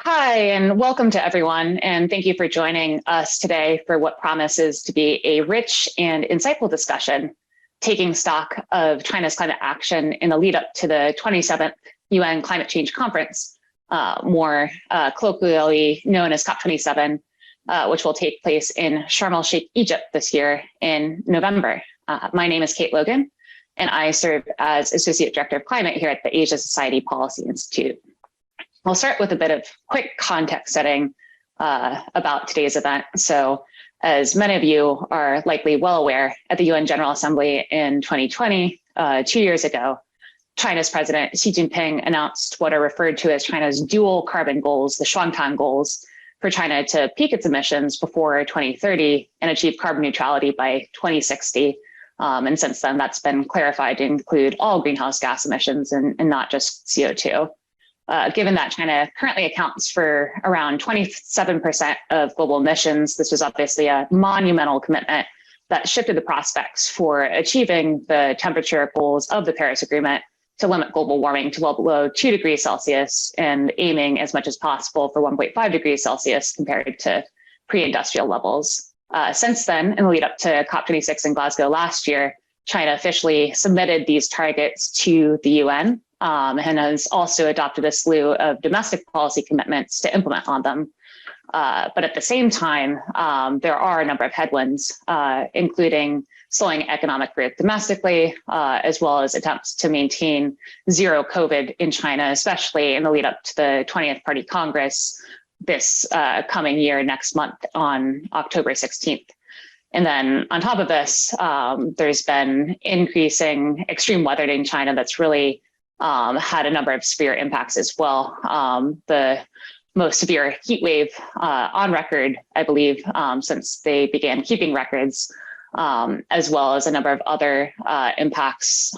Hi, and welcome to everyone. And thank you for joining us today for what promises to be a rich and insightful discussion, taking stock of China's climate action in the lead up to the 27th UN Climate Change Conference, more colloquially known as COP27, which will take place in Sharm el-Sheikh, Egypt this year in November. My name is Kate Logan, and I serve as Associate Director of Climate here at the Asia Society Policy Institute. I'll start with a bit of quick context setting about today's event. So as many of you are likely well aware, at the UN General Assembly in 2020, 2 years ago, China's President Xi Jinping announced what are referred to as China's dual carbon goals, the Shuang goals, for China to peak its emissions before 2030 and achieve carbon neutrality by 2060. And since then, that's been clarified to include all greenhouse gas emissions and not just CO2. Given that China currently accounts for around 27% of global emissions, this was obviously a monumental commitment that shifted the prospects for achieving the temperature goals of the Paris Agreement to limit global warming to well below 2 degrees Celsius and aiming as much as possible for 1.5 degrees Celsius compared to pre-industrial levels. Since then, in the lead up to COP26 in Glasgow last year, China officially submitted these targets to the UN. And has also adopted a slew of domestic policy commitments to implement on them. But at the same time, there are a number of headwinds, including slowing economic growth domestically, as well as attempts to maintain zero COVID in China, especially in the lead up to the 20th Party Congress this coming year, next month on October 16th. And then on top of this, there's been increasing extreme weather in China that's really had a number of severe impacts as well. The most severe heat wave on record, I believe, since they began keeping records, as well as a number of other impacts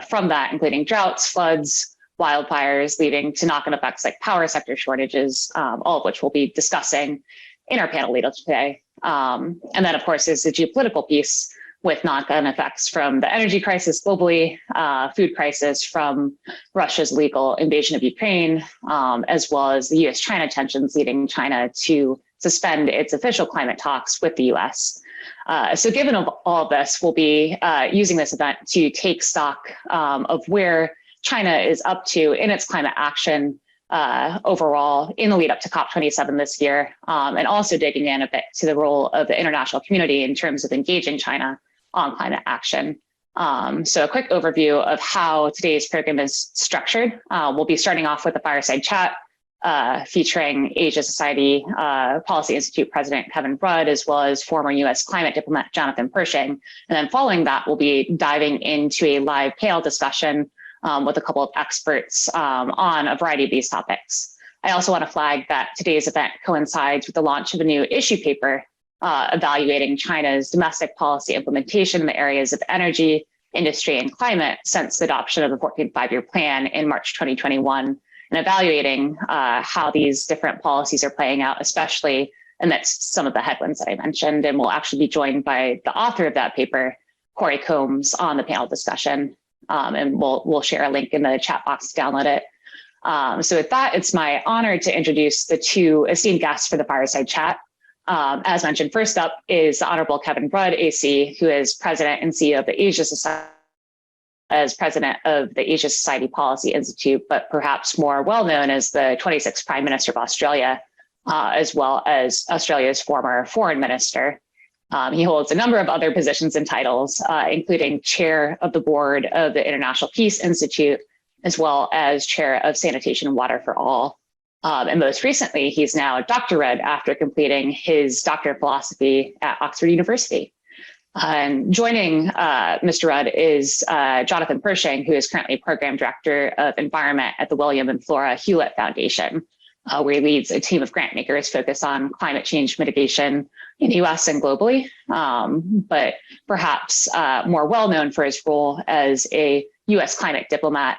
from that, including droughts, floods, wildfires, leading to knock-on effects like power sector shortages, all of which we'll be discussing in our panel later today. And then, of course, there's the geopolitical piece, with knock-on effects from the energy crisis globally, food crisis from Russia's illegal invasion of Ukraine, as well as the US-China tensions leading China to suspend its official climate talks with the US. So given all of this, we'll be using this event to take stock of where China is up to in its climate action overall in the lead up to COP27 this year, and also digging in a bit to the role of the international community in terms of engaging China on climate action. So a quick overview of how today's program is structured. We'll be starting off with a fireside chat featuring Asia Society Policy Institute President Kevin Rudd, as well as former US climate diplomat Jonathan Pershing. And then following that, we'll be diving into a live panel discussion with a couple of experts on a variety of these topics. I also want to flag that today's event coincides with the launch of a new issue paper evaluating China's domestic policy implementation in the areas of energy, industry, and climate since the adoption of the 14th Five-Year Plan in March 2021, and evaluating how these different policies are playing out, especially amidst some of the headwinds that I mentioned. And we'll actually be joined by the author of that paper, Cory Combs, on the panel discussion. And we'll share a link in the chat box to download it. So with that, it's my honor to introduce the two esteemed guests for the fireside chat. As mentioned, first up is the Honorable Kevin Rudd, AC, who is President and CEO of the Asia Society, as President of the Asia Society Policy Institute, but perhaps more well known as the 26th Prime Minister of Australia, as well as Australia's former Foreign Minister. He holds a number of other positions and titles, including Chair of the Board of the International Peace Institute, as well as Chair of Sanitation and Water for All. And most recently, he's now Dr. Rudd after completing his Doctor of Philosophy at Oxford University. And joining Mr. Rudd is Jonathan Pershing, who is currently Program Director of Environment at the William and Flora Hewlett Foundation, where he leads a team of grant makers focused on climate change mitigation in the US and globally, but perhaps more well known for his role as a US climate diplomat,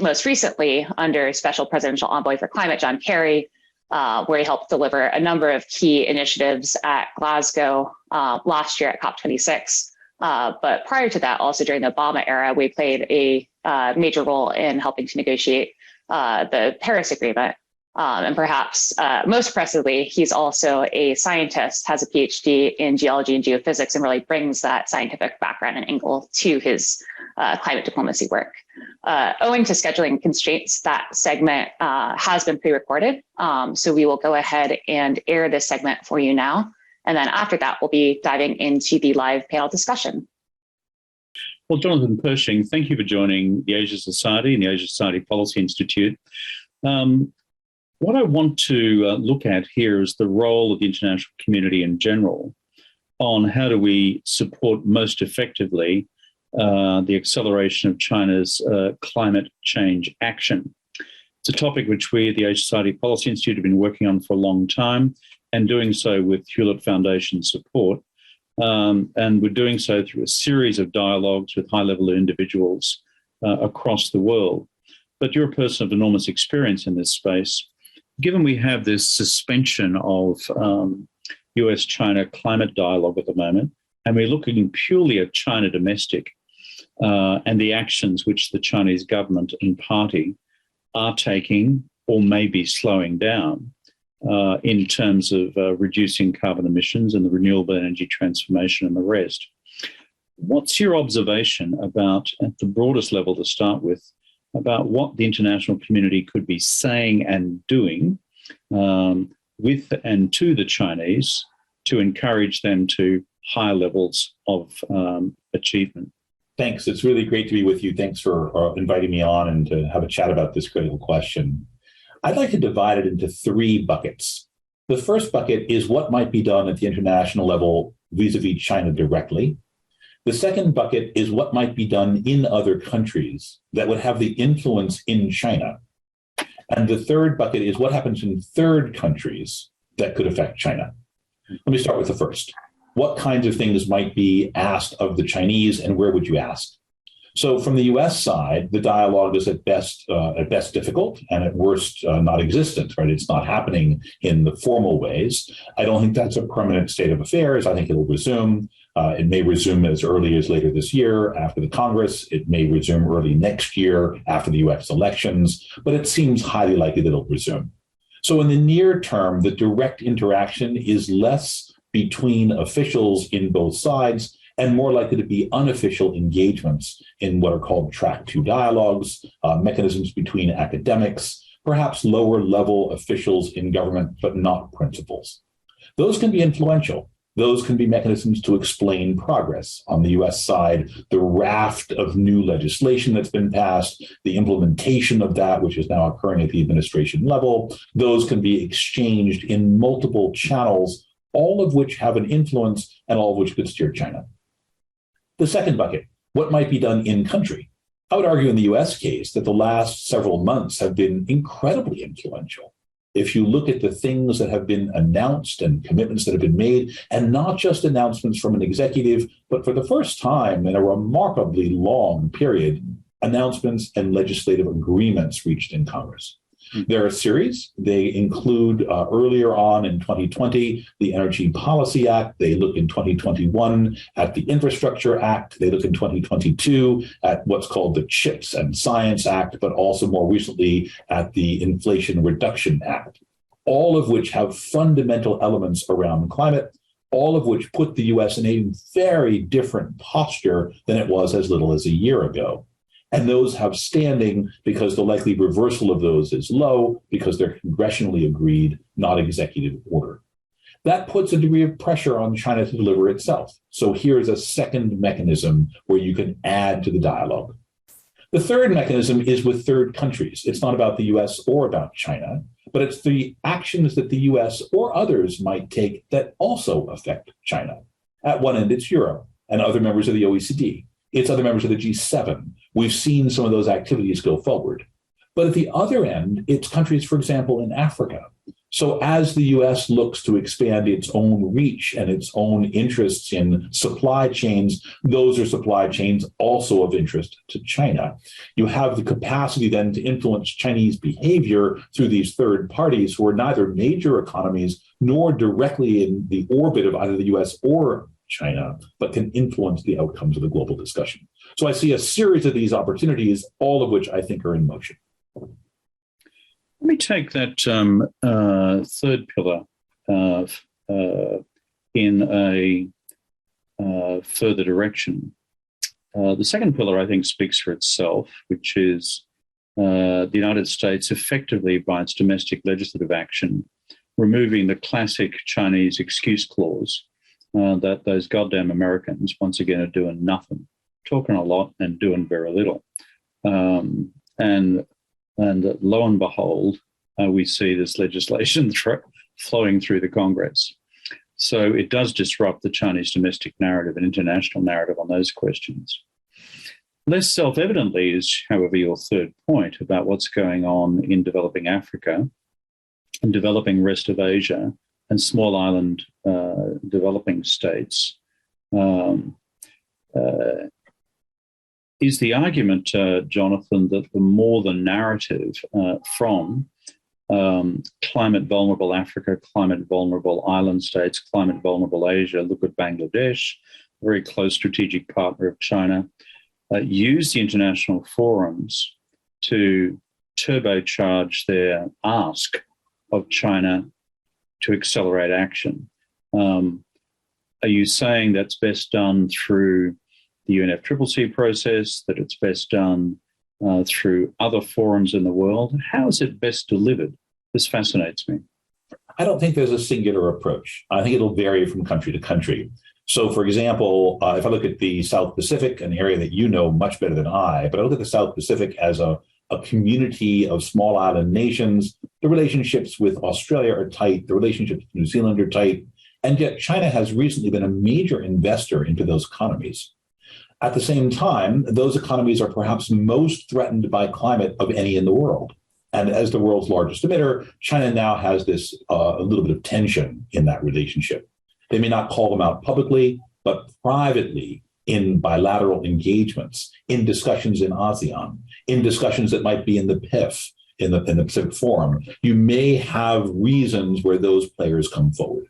most recently under Special Presidential Envoy for Climate, John Kerry, where he helped deliver a number of key initiatives at Glasgow last year at COP26. But prior to that, also during the Obama era, we played a major role in helping to negotiate the Paris Agreement. And perhaps most impressively, he's also a scientist, has a PhD in geology and geophysics, and really brings that scientific background and angle to his climate diplomacy work. Owing to scheduling constraints, that segment has been pre-recorded. So we will go ahead and air this segment for you now. And then after that, we'll be diving into the live panel discussion. Well, Jonathan Pershing, thank you for joining the Asia Society and the Asia Society Policy Institute. What I want to look at here is the role of the international community in general on how do we support most effectively the acceleration of China's climate change action. It's a topic which we at the Asia Society Policy Institute have been working on for a long time and doing so with Hewlett Foundation support. And we're doing so through a series of dialogues with high-level individuals across the world. But you're a person of enormous experience in this space. Given we have this suspension of US-China climate dialogue at the moment, and we're looking purely at China domestic and the actions which the Chinese government and party are taking or may be slowing down in terms of reducing carbon emissions and the renewable energy transformation and the rest. What's your observation about, at the broadest level to start with, about what the international community could be saying and doing with and to the Chinese to encourage them to higher levels of achievement? Thanks. It's really great to be with you. Thanks for inviting me on and to have a chat about this critical question. I'd like to divide it into three buckets. The first bucket is what might be done at the international level vis-a-vis China directly. The second bucket is what might be done in other countries that would have the influence in China. And the third bucket is what happens in third countries that could affect China. Let me start with the first. What kinds of things might be asked of the Chinese, and where would you ask? So from the US side, the dialogue is at best difficult and at worst not existent, right? It's not happening in the formal ways. I don't think that's a permanent state of affairs. I think it'll resume. It may resume as early as later this year after the Congress. It may resume early next year after the US elections, but it seems highly likely that it'll resume. So in the near term, the direct interaction is less between officials in both sides and more likely to be unofficial engagements in what are called track 2 dialogues, mechanisms between academics, perhaps lower level officials in government, but not principals. Those can be influential. Those can be mechanisms to explain progress. On the US side, the raft of new legislation that's been passed, the implementation of that, which is now occurring at the administration level, those can be exchanged in multiple channels, all of which have an influence and all of which could steer China. The second bucket, what might be done in country? I would argue in the US case that the last several months have been incredibly influential. If you look at the things that have been announced and commitments that have been made, and not just announcements from an executive, but for the first time in a remarkably long period, announcements and legislative agreements reached in Congress. There are a series. They include earlier on in 2020, the Energy Policy Act. They look in 2021 at the Infrastructure Act. They look in 2022 at what's called the CHIPS and Science Act, but also more recently at the Inflation Reduction Act, all of which have fundamental elements around climate, all of which put the US in a very different posture than it was as little as a year ago. And those have standing because the likely reversal of those is low because they're congressionally agreed, not executive order. That puts a degree of pressure on China to deliver itself. So here's a second mechanism where you can add to the dialogue. The third mechanism is with third countries. It's not about the US or about China, but it's the actions that the US or others might take that also affect China. At one end, it's Europe and other members of the OECD. It's other members of the G7. We've seen some of those activities go forward. But at the other end, it's countries, for example, in Africa. So as the US looks to expand its own reach and its own interests in supply chains, those are supply chains also of interest to China. You have the capacity then to influence Chinese behavior through these third parties who are neither major economies nor directly in the orbit of either the US or China, but can influence the outcomes of the global discussion. So I see a series of these opportunities, all of which I think are in motion. Let me take that third pillar in a further direction. The second pillar, I think, speaks for itself, which is the United States effectively, by its domestic legislative action, removing the classic Chinese excuse clause that those goddamn Americans, once again, are doing nothing, talking a lot and doing very little. And lo and behold, we see this legislation flowing through the Congress. So it does disrupt the Chinese domestic narrative and international narrative on those questions. Less self-evidently is, however, your third point about what's going on in developing Africa and developing rest of Asia and small island developing states. Is the argument, Jonathan, that the more the narrative from climate vulnerable Africa, climate vulnerable island states, climate vulnerable Asia, look at Bangladesh, a very close strategic partner of China, use the international forums to turbocharge their ask of China to accelerate action. Are you saying that's best done through the UNFCCC process, that it's best done through other forums in the world? How is it best delivered? This fascinates me. I don't think there's a singular approach. I think it'll vary from country to country. So, for example, if I look at the South Pacific, an area that you know much better than I, but I look at the South Pacific as a community of small island nations, the relationships with Australia are tight, the relationships with New Zealand are tight, and yet China has recently been a major investor into those economies. At the same time, those economies are perhaps most threatened by climate of any in the world. And as the world's largest emitter, China now has this a little bit of tension in that relationship. They may not call them out publicly, but privately in bilateral engagements, in discussions in ASEAN, in discussions that might be in the PIF, in the Pacific Forum, you may have reasons where those players come forward.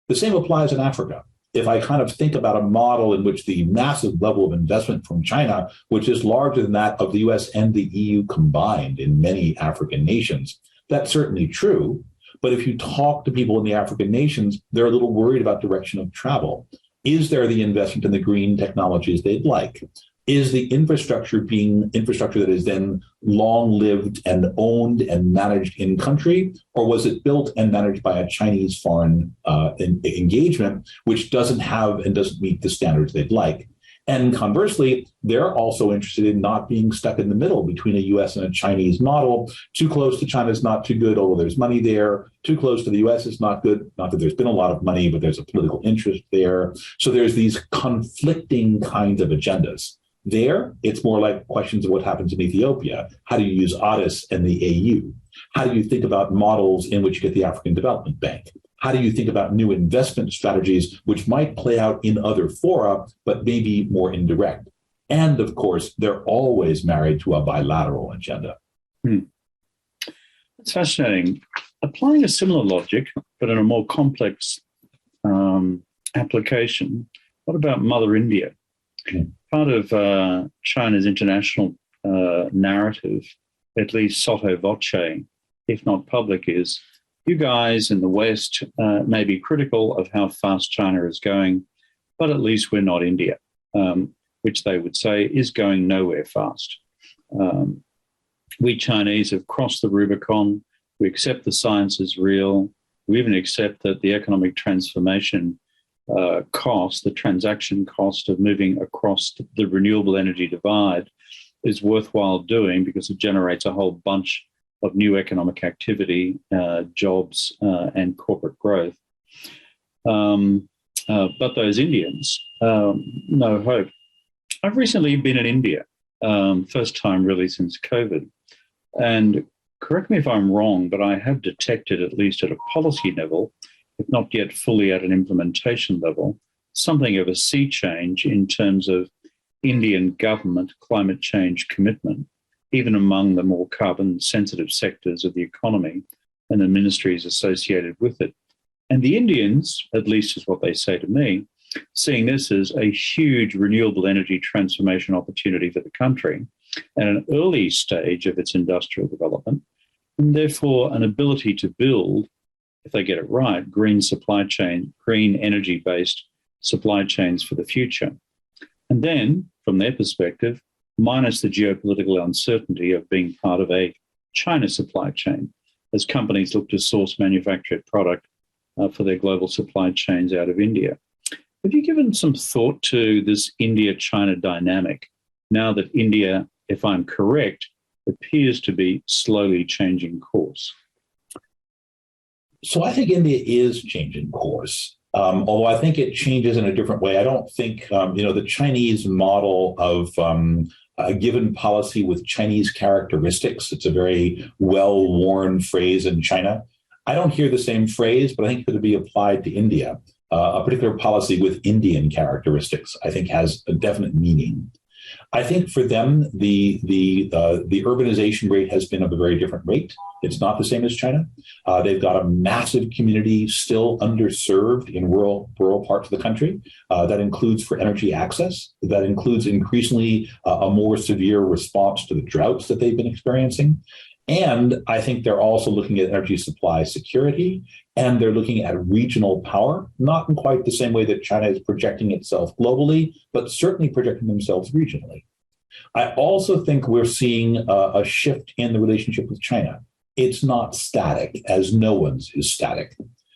The same applies in Africa. If I kind of think about a model in which the massive level of investment from China, which is larger than that of the US and the EU combined in many African nations, that's certainly true. But if you talk to people in the African nations, they're a little worried about direction of travel. Is there the investment in the green technologies they'd like? Is the infrastructure being infrastructure that is then long-lived and owned and managed in country, or was it built and managed by a Chinese foreign engagement, which doesn't have and doesn't meet the standards they'd like? And conversely, they're also interested in not being stuck in the middle between a US and a Chinese model. Too close to China is not too good, although there's money there. Too close to the US is not good. Not that there's been a lot of money, but there's a political interest there. So there's these conflicting kinds of agendas. There, it's more like questions of what happens in Ethiopia. How do you use ADIS and the AU? How do you think about models in which you get the African Development Bank? How do you think about new investment strategies which might play out in other fora, but maybe more indirect? And of course, they're always married to a bilateral agenda. It's fascinating. Applying a similar logic, but in a more complex application, what about Mother India? Part of China's international narrative, at least sotto voce, if not public, is you guys in the West may be critical of how fast China is going, but at least we're not India, which they would say is going nowhere fast. We Chinese have crossed the Rubicon. We accept the science is real. We even accept that the economic transformation cost, the transaction cost of moving across the renewable energy divide is worthwhile doing because it generates a whole bunch of new economic activity, jobs, and corporate growth. But those Indians, no hope. I've recently been in India, first time really since COVID. And correct me if I'm wrong, but I have detected, at least at a policy level, if not yet fully at an implementation level, something of a sea change in terms of Indian government climate change commitment, even among the more carbon-sensitive sectors of the economy and the ministries associated with it. And the Indians, at least is what they say to me, seeing this as a huge renewable energy transformation opportunity for the country at an early stage of its industrial development, and therefore an ability to build, if they get it right, green supply chain, green energy-based supply chains for the future. And then, from their perspective, minus the geopolitical uncertainty of being part of a China supply chain, as companies look to source manufactured product for their global supply chains out of India. Have you given some thought to this India-China dynamic now that India, if I'm correct, appears to be slowly changing course? So I think India is changing course, although I think it changes in a different way. I don't think, the Chinese model of a given policy with Chinese characteristics, it's a very well-worn phrase in China. I don't hear the same phrase, but I think it could be applied to India. A particular policy with Indian characteristics, I think, has a definite meaning. I think for them, the urbanization rate has been of a very different rate. It's not the same as China. They've got a massive community still underserved in rural parts of the country. That includes for energy access. That includes increasingly a more severe response to the droughts that they've been experiencing. And I think they're also looking at energy supply security, and they're looking at regional power, not in quite the same way that China is projecting itself globally, but certainly projecting themselves regionally. I also think we're seeing a shift in the relationship with China. It's not static, as no one's is static.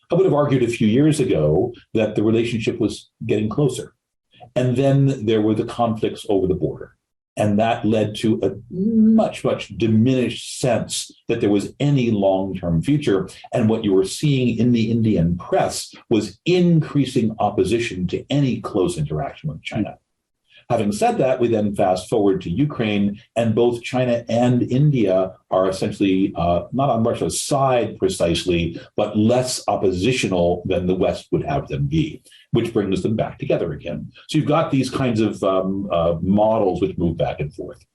I would have argued a few years ago that the relationship was getting closer. And then there were the conflicts over the border. And that led to a much, much diminished sense that there was any long-term future. And what you were seeing in the Indian press was increasing opposition to any close interaction with China. Having said that, we then fast forward to Ukraine, and both China and India are essentially not on Russia's side precisely, but less oppositional than the West would have them be, which brings them back together again. So you've got these kinds of models which move back and forth.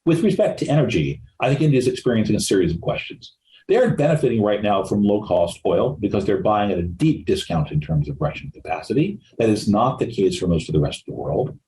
With respect to energy, I think India is experiencing a series of questions. They're benefiting right now from low-cost oil because they're buying at a deep discount in terms of Russian capacity. That is not the case for most of the rest of the world.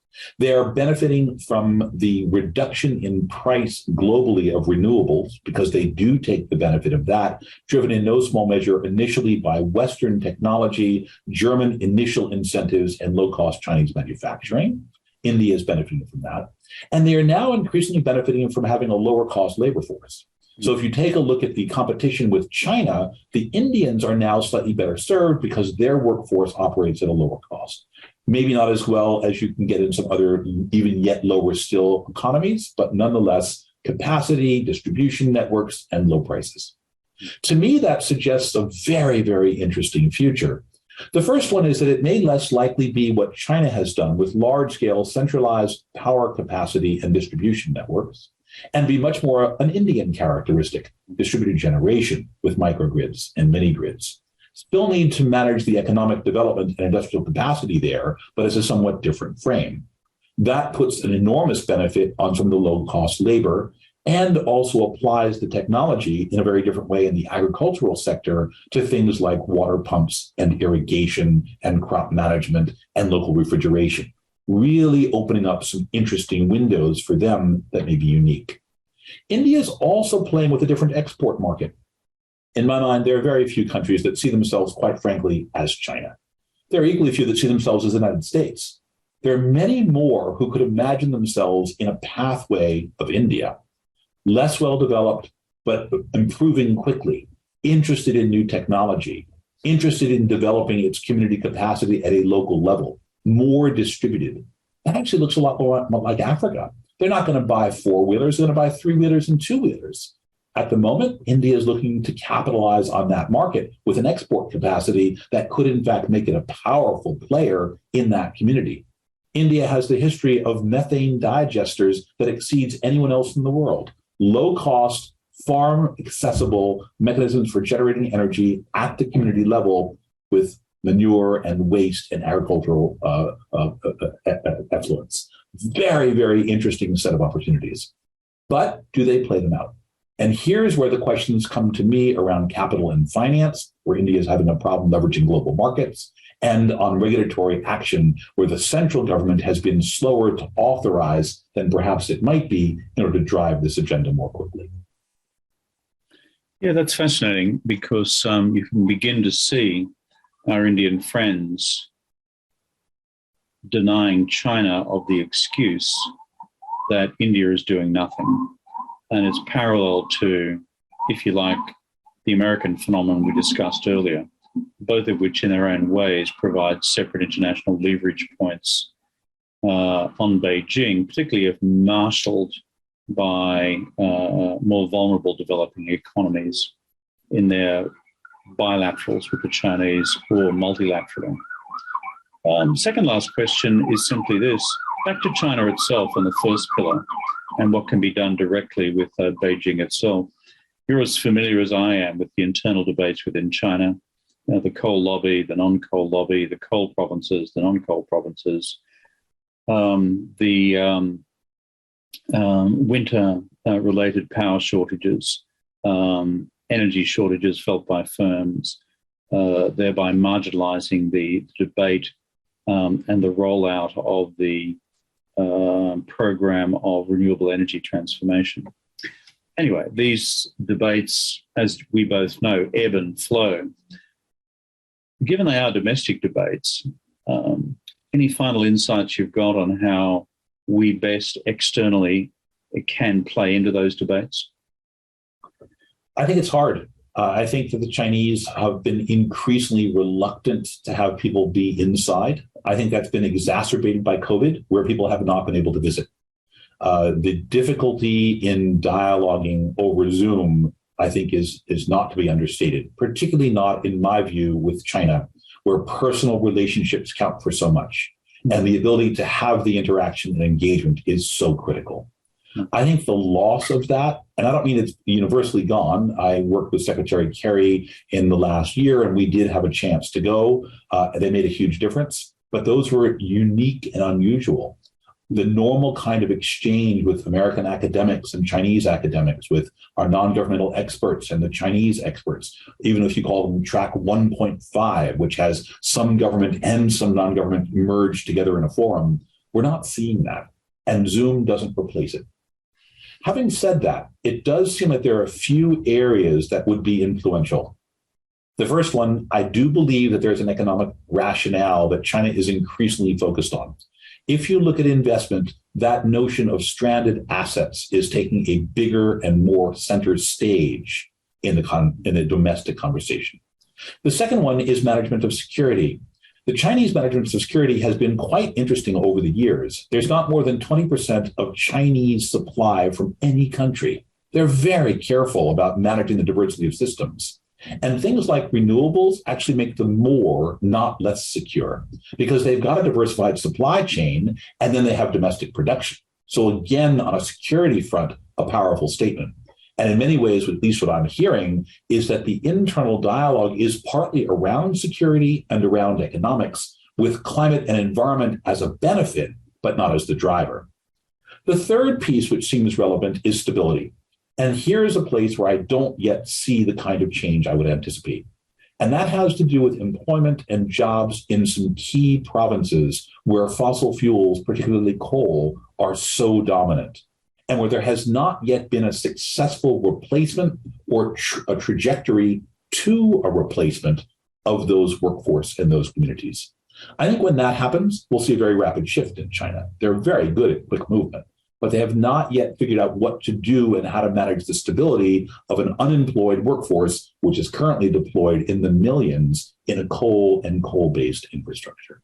They are benefiting from the reduction in price globally of renewables because they do take the benefit of that, driven in no small measure initially by Western technology, German initial incentives, and low-cost Chinese manufacturing. India is benefiting from that. And they are now increasingly benefiting from having a lower-cost labor force. So if you take a look at the competition with China, the Indians are now slightly better served because their workforce operates at a lower cost. Maybe not as well as you can get in some other even yet lower still economies, but nonetheless, capacity, distribution networks, and low prices. To me, that suggests a very, very interesting future. The first one is that it may less likely be what China has done with large-scale centralized power capacity and distribution networks, and be much more an Indian characteristic, distributed generation with microgrids and mini-grids. Still need to manage the economic development and industrial capacity there, but it's a somewhat different frame. That puts an enormous benefit on some of the low-cost labor and also applies the technology in a very different way in the agricultural sector to things like water pumps and irrigation and crop management and local refrigeration, really opening up some interesting windows for them that may be unique. India is also playing with a different export market. In my mind, there are very few countries that see themselves, quite frankly, as China. There are equally few that see themselves as the United States. There are many more who could imagine themselves in a pathway of India, less well-developed, but improving quickly, interested in new technology, interested in developing its community capacity at a local level, more distributed. That actually looks a lot more like Africa. They're not going to buy four-wheelers, they're going to buy three-wheelers and two-wheelers. At the moment, India is looking to capitalize on that market with an export capacity that could, in fact, make it a powerful player in that community. India has the history of methane digesters that exceeds anyone else in the world. Low-cost, farm-accessible mechanisms for generating energy at the community level with manure and waste and agricultural effluents. Very, very interesting set of opportunities. But do they play them out? And here's where the questions come to me around capital and finance, where India is having a problem leveraging global markets, and on regulatory action, where the central government has been slower to authorize than perhaps it might be in order to drive this agenda more quickly. Yeah, that's fascinating because you can begin to see our Indian friends denying China of the excuse that India is doing nothing. And it's parallel to, if you like, the American phenomenon we discussed earlier, both of which in their own ways provide separate international leverage points on Beijing, particularly if marshaled by more vulnerable developing economies in their bilaterals with the Chinese or multilateral. Second last question is simply this. Back to China itself and the first pillar and what can be done directly with Beijing itself. You're as familiar as I am with the internal debates within China, the coal lobby, the non-coal lobby, the coal provinces, the non-coal provinces, the winter-related power shortages, energy shortages felt by firms, thereby marginalising the debate and the rollout of the program of renewable energy transformation. Anyway, these debates, as we both know, ebb and flow. Given they are domestic debates, any final insights you've got on how we best externally can play into those debates? I think it's hard. I think that the Chinese have been increasingly reluctant to have people be inside. I think that's been exacerbated by COVID, where people have not been able to visit. The difficulty in dialoguing over Zoom, I think, is not to be understated, particularly not, in my view, with China, where personal relationships count for so much. And the ability to have the interaction and engagement is so critical. I think the loss of that, and I don't mean it's universally gone. I worked with Secretary Kerry in the last year, and we did have a chance to go. They made a huge difference, but those were unique and unusual. The normal kind of exchange with American academics and Chinese academics, with our non-governmental experts and the Chinese experts, even if you call them track 1.5, which has some government and some non-government merged together in a forum, we're not seeing that. And Zoom doesn't replace it. Having said that, it does seem like there are a few areas that would be influential. The first one, I do believe that there's an economic rationale that China is increasingly focused on. If you look at investment, that notion of stranded assets is taking a bigger and more center stage in the domestic conversation. The second one is management of security. The Chinese management of security has been quite interesting over the years. There's not more than 20% of Chinese supply from any country. They're very careful about managing the diversity of systems. And things like renewables actually make them more, not less secure, because they've got a diversified supply chain and then they have domestic production. So again, on a security front, a powerful statement. And in many ways, at least what I'm hearing, is that the internal dialogue is partly around security and around economics, with climate and environment as a benefit, but not as the driver. The third piece, which seems relevant, is stability. And here's a place where I don't yet see the kind of change I would anticipate. And that has to do with employment and jobs in some key provinces where fossil fuels, particularly coal, are so dominant, and where there has not yet been a successful replacement or a trajectory to a replacement of those workforce in those communities. I think when that happens, we'll see a very rapid shift in China. They're very good at quick movement, but they have not yet figured out what to do and how to manage the stability of an unemployed workforce, which is currently deployed in the millions in a coal and coal-based infrastructure.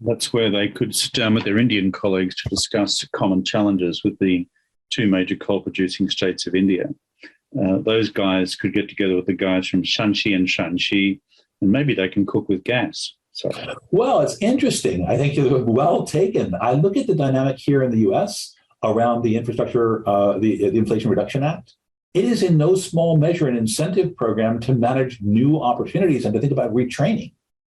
That's where they could sit down with their Indian colleagues to discuss common challenges with the two major coal-producing states of India. Those guys could get together with the guys from Shanxi and Shanxi, and maybe they can cook with gas. So, well, it's interesting. I think you're well taken. I look at the dynamic here in the U.S. around the infrastructure, the Inflation Reduction Act. It is in no small measure an incentive program to manage new opportunities and to think about retraining.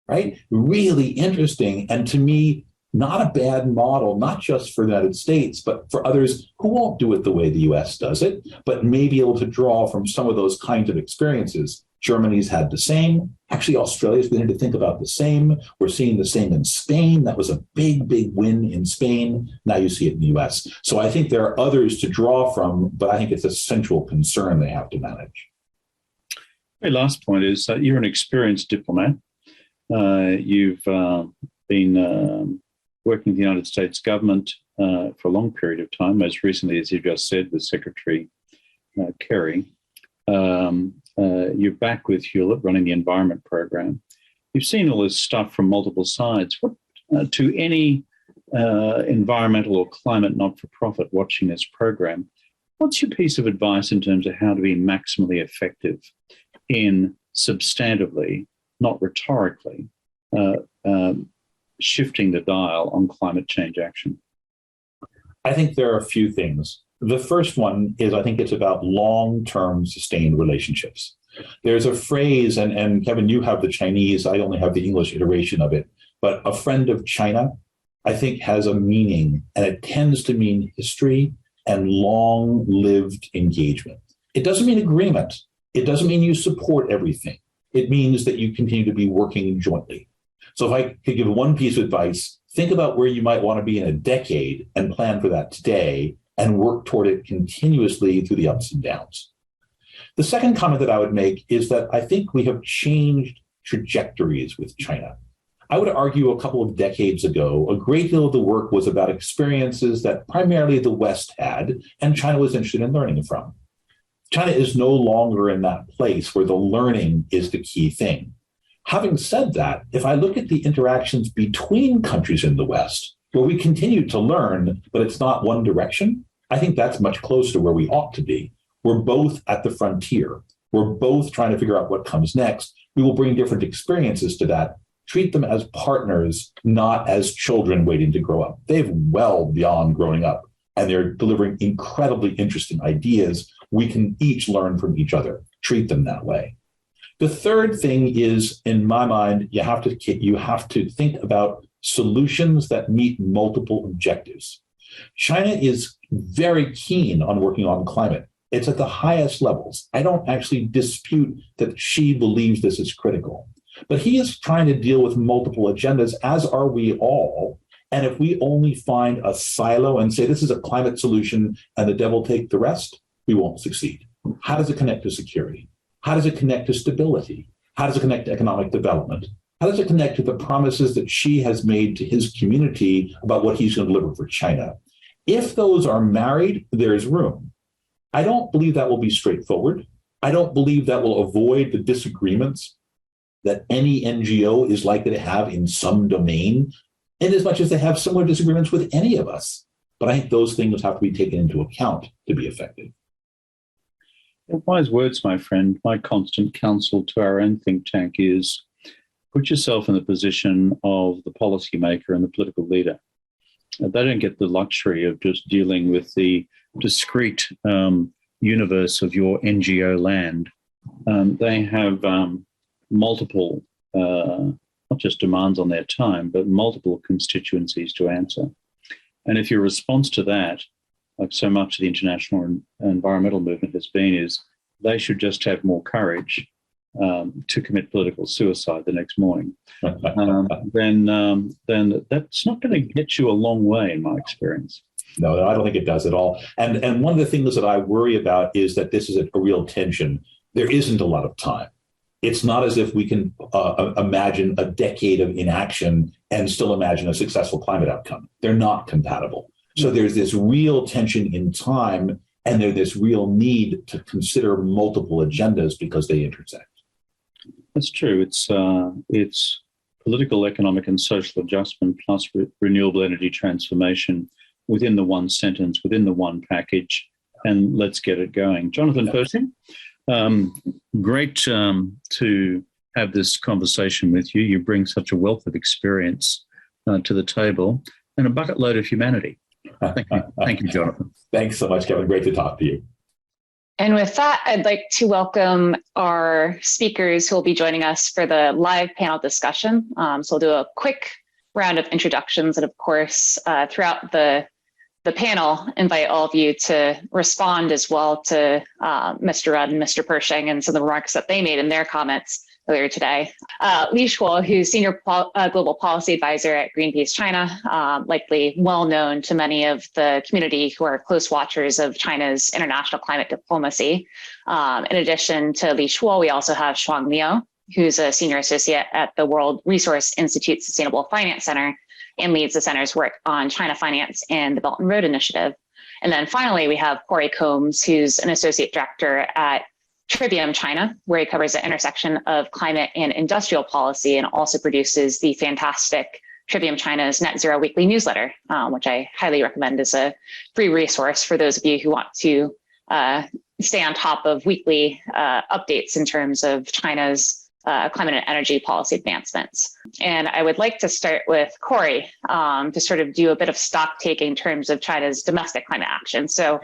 Right? Really interesting. And to me, not a bad model, not just for the United States, but for others who won't do it the way the US does it, but may be able to draw from some of those kinds of experiences. Germany's had the same. Actually, Australia's beginning to think about the same. We're seeing the same in Spain. That was a big, big win in Spain. Now you see it in the US. So I think there are others to draw from, but I think it's a central concern they have to manage. My last point is that you're an experienced diplomat. You've been working with the United States government for a long period of time, most recently, as you just said, with Secretary Kerry. You're back with Hewlett running the environment program. You've seen all this stuff from multiple sides. What, to any environmental or climate not-for-profit watching this program, what's your piece of advice in terms of how to be maximally effective in substantively, not rhetorically, shifting the dial on climate change action? I think there are a few things. The first one is I think it's about long-term sustained relationships. There's a phrase, and Kevin, you have the Chinese, I only have the English iteration of it, but a friend of China, I think, has a meaning, and it tends to mean history and long-lived engagement. It doesn't mean agreement. It doesn't mean you support everything. It means that you continue to be working jointly. So if I could give one piece of advice, think about where you might want to be in a decade and plan for that today and work toward it continuously through the ups and downs. The second comment that I would make is that I think we have changed trajectories with China. I would argue a couple of decades ago, a great deal of the work was about experiences that primarily the West had, and China was interested in learning from. China is no longer in that place where the learning is the key thing. Having said that, if I look at the interactions between countries in the West, where we continue to learn, but it's not one direction, I think that's much closer to where we ought to be. We're both at the frontier. We're both trying to figure out what comes next. We will bring different experiences to that. Treat them as partners, not as children waiting to grow up. They've well beyond growing up, and they're delivering incredibly interesting ideas. We can each learn from each other. Treat them that way. The third thing is, in my mind, you have to think about solutions that meet multiple objectives. China is very keen on working on climate. It's at the highest levels. I don't actually dispute that Xi believes this is critical. But he is trying to deal with multiple agendas, as are we all. And if we only find a silo and say this is a climate solution and the devil take the rest, we won't succeed. How does it connect to security? How does it connect to stability? How does it connect to economic development? How does it connect to the promises that Xi has made to his community about what he's going to deliver for China? If those are married, there's room. I don't believe that will be straightforward. I don't believe that will avoid the disagreements that any NGO is likely to have in some domain, in as much as they have similar disagreements with any of us. But I think those things have to be taken into account to be effective. Wise words, my friend. My constant counsel to our own think tank is put yourself in the position of the policymaker and the political leader. They don't get the luxury of just dealing with the discrete universe of your NGO land. They have multiple, not just demands on their time, but multiple constituencies to answer. And if your response to that, like so much of the international environmental movement has been, is they should just have more courage to commit political suicide the next morning, then that's not going to get you a long way, in my experience. No, I don't think it does at all. And one of the things that I worry about is that this is a real tension. There isn't a lot of time. It's not as if we can imagine a decade of inaction and still imagine a successful climate outcome. They're not compatible. So there's this real tension in time, and there's this real need to consider multiple agendas because they intersect. That's true. It's political, economic, and social adjustment plus renewable energy transformation within the one sentence, within the one package, and let's get it going. Jonathan Pershing, great to have this conversation with you. You bring such a wealth of experience to the table and a bucket load of humanity. Thank you, Jonathan. Thanks so much, Kevin. Great to talk to you. And with that, I'd like to welcome our speakers who will be joining us for the live panel discussion. So we'll do a quick round of introductions. And of course, throughout the the panel invite all of you to respond as well to Mr. Rudd and Mr. Pershing and some of the remarks that they made in their comments earlier today. Li Shuo, who's Senior Global Policy Advisor at Greenpeace China, likely well known to many of the community who are close watchers of China's international climate diplomacy. In addition to Li Shuo, we also have Shuang Liu, who's a Senior Associate at the World Resource Institute Sustainable Finance Center and leads the center's work on China finance and the Belt and Road Initiative. And then finally, we have Cory Combs, who's an Associate Director at Trivium China, where he covers the intersection of climate and industrial policy and also produces the fantastic Trivium China's Net Zero Weekly newsletter, which I highly recommend as a free resource for those of you who want to stay on top of weekly updates in terms of China's climate and energy policy advancements. And I would like to start with Cory to sort of do a bit of stock taking in terms of China's domestic climate action. So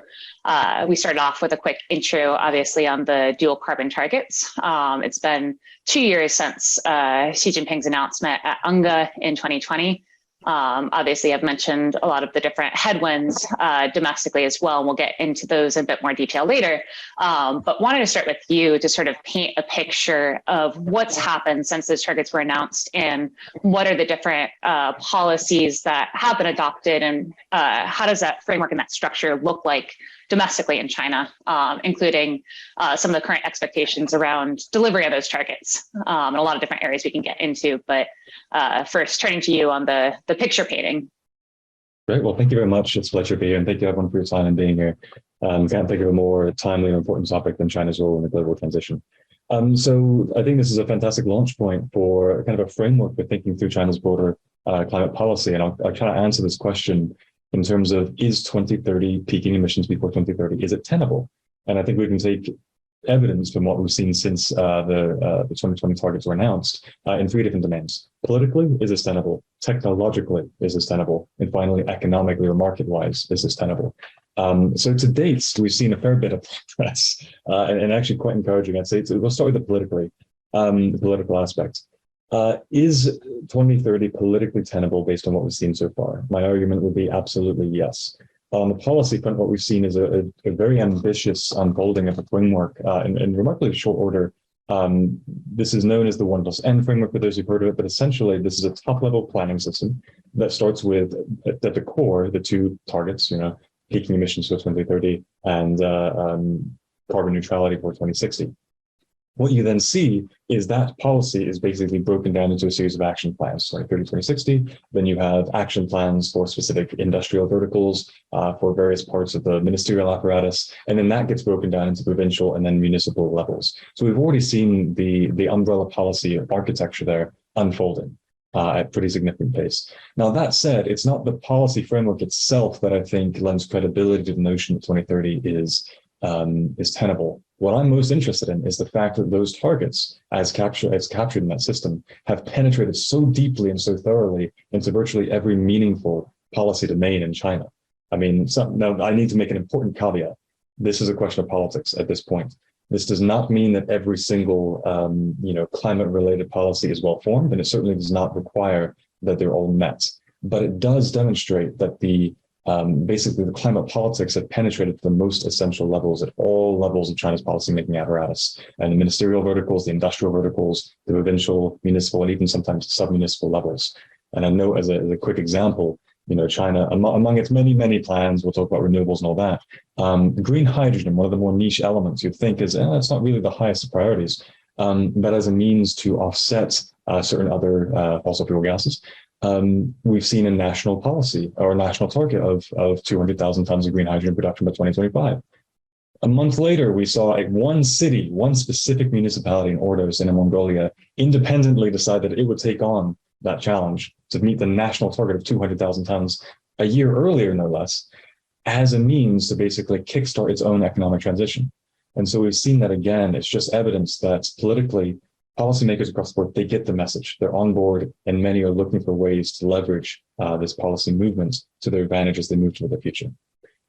we started off with a quick intro, obviously, on the dual carbon targets. It's been 2 years since Xi Jinping's announcement at UNGA in 2020. Obviously, I've mentioned a lot of the different headwinds domestically as well, and we'll get into those in a bit more detail later. But wanted to start with you to sort of paint a picture of what's happened since those targets were announced and what are the different policies that have been adopted and how does that framework and that structure look like domestically in China, including some of the current expectations around delivery of those targets and a lot of different areas we can get into. But first, turning to you on the picture painting. Great. Well, thank you very much. It's a pleasure to be here. And thank you everyone for your time and being here. Can't think of a more timely and important topic than China's role in the global transition. So I think this is a fantastic launch point for kind of a framework for thinking through China's broader climate policy. And I'll try to answer this question in terms of, is 2030 peaking emissions before 2030, is it tenable? And I think we can take evidence from what we've seen since the 2020 targets were announced in three different domains. Politically, is this tenable? Technologically, is this tenable? And finally, economically or market-wise, is this tenable? So to date, we've seen a fair bit of progress and actually quite encouraging. I'd say we'll start with the political aspect. Is 2030 politically tenable based on what we've seen so far? My argument would be absolutely yes. On the policy front, what we've seen is a very ambitious unfolding of a framework in remarkably short order. This is known as the 1+N framework for those who've heard of it, but essentially this is a top-level planning system that starts with, at the core, the two targets, peaking emissions for 2030 and carbon neutrality for 2060. What you then see is that policy is basically broken down into a series of action plans, 2030, 2060. Then you have action plans for specific industrial verticals, for various parts of the ministerial apparatus. And then that gets broken down into provincial and then municipal levels. So we've already seen the umbrella policy architecture there unfolding at pretty significant pace. Now, that said, it's not the policy framework itself that I think lends credibility to the notion that 2030 is tenable. What I'm most interested in is the fact that those targets, as captured in that system, have penetrated so deeply and so thoroughly into virtually every meaningful policy domain in China. I mean, now I need to make an important caveat. This is a question of politics at this point. This does not mean that every single, climate-related policy is well-formed, and it certainly does not require that they're all met. But it does demonstrate that basically the climate politics have penetrated to the most essential levels at all levels of China's policymaking apparatus, and the ministerial verticals, the industrial verticals, the provincial, municipal, and even sometimes sub-municipal levels. And I know as a quick example, China, among its many, many plans, we'll talk about renewables and all that, green hydrogen, one of the more niche elements you'd think is, it's not really the highest of priorities, but as a means to offset certain other fossil fuel gases. We've seen a national policy or a national target of 200,000 tons of green hydrogen production by 2025. A month later, we saw one specific municipality in Ordos in Mongolia independently decide that it would take on that challenge to meet the national target of 200,000 tons a year earlier, no less, as a means to basically kickstart its own economic transition. And so we've seen that again. It's just evidence that politically, policymakers across the board, they get the message. They're on board, and many are looking for ways to leverage this policy movement to their advantage as they move to the future.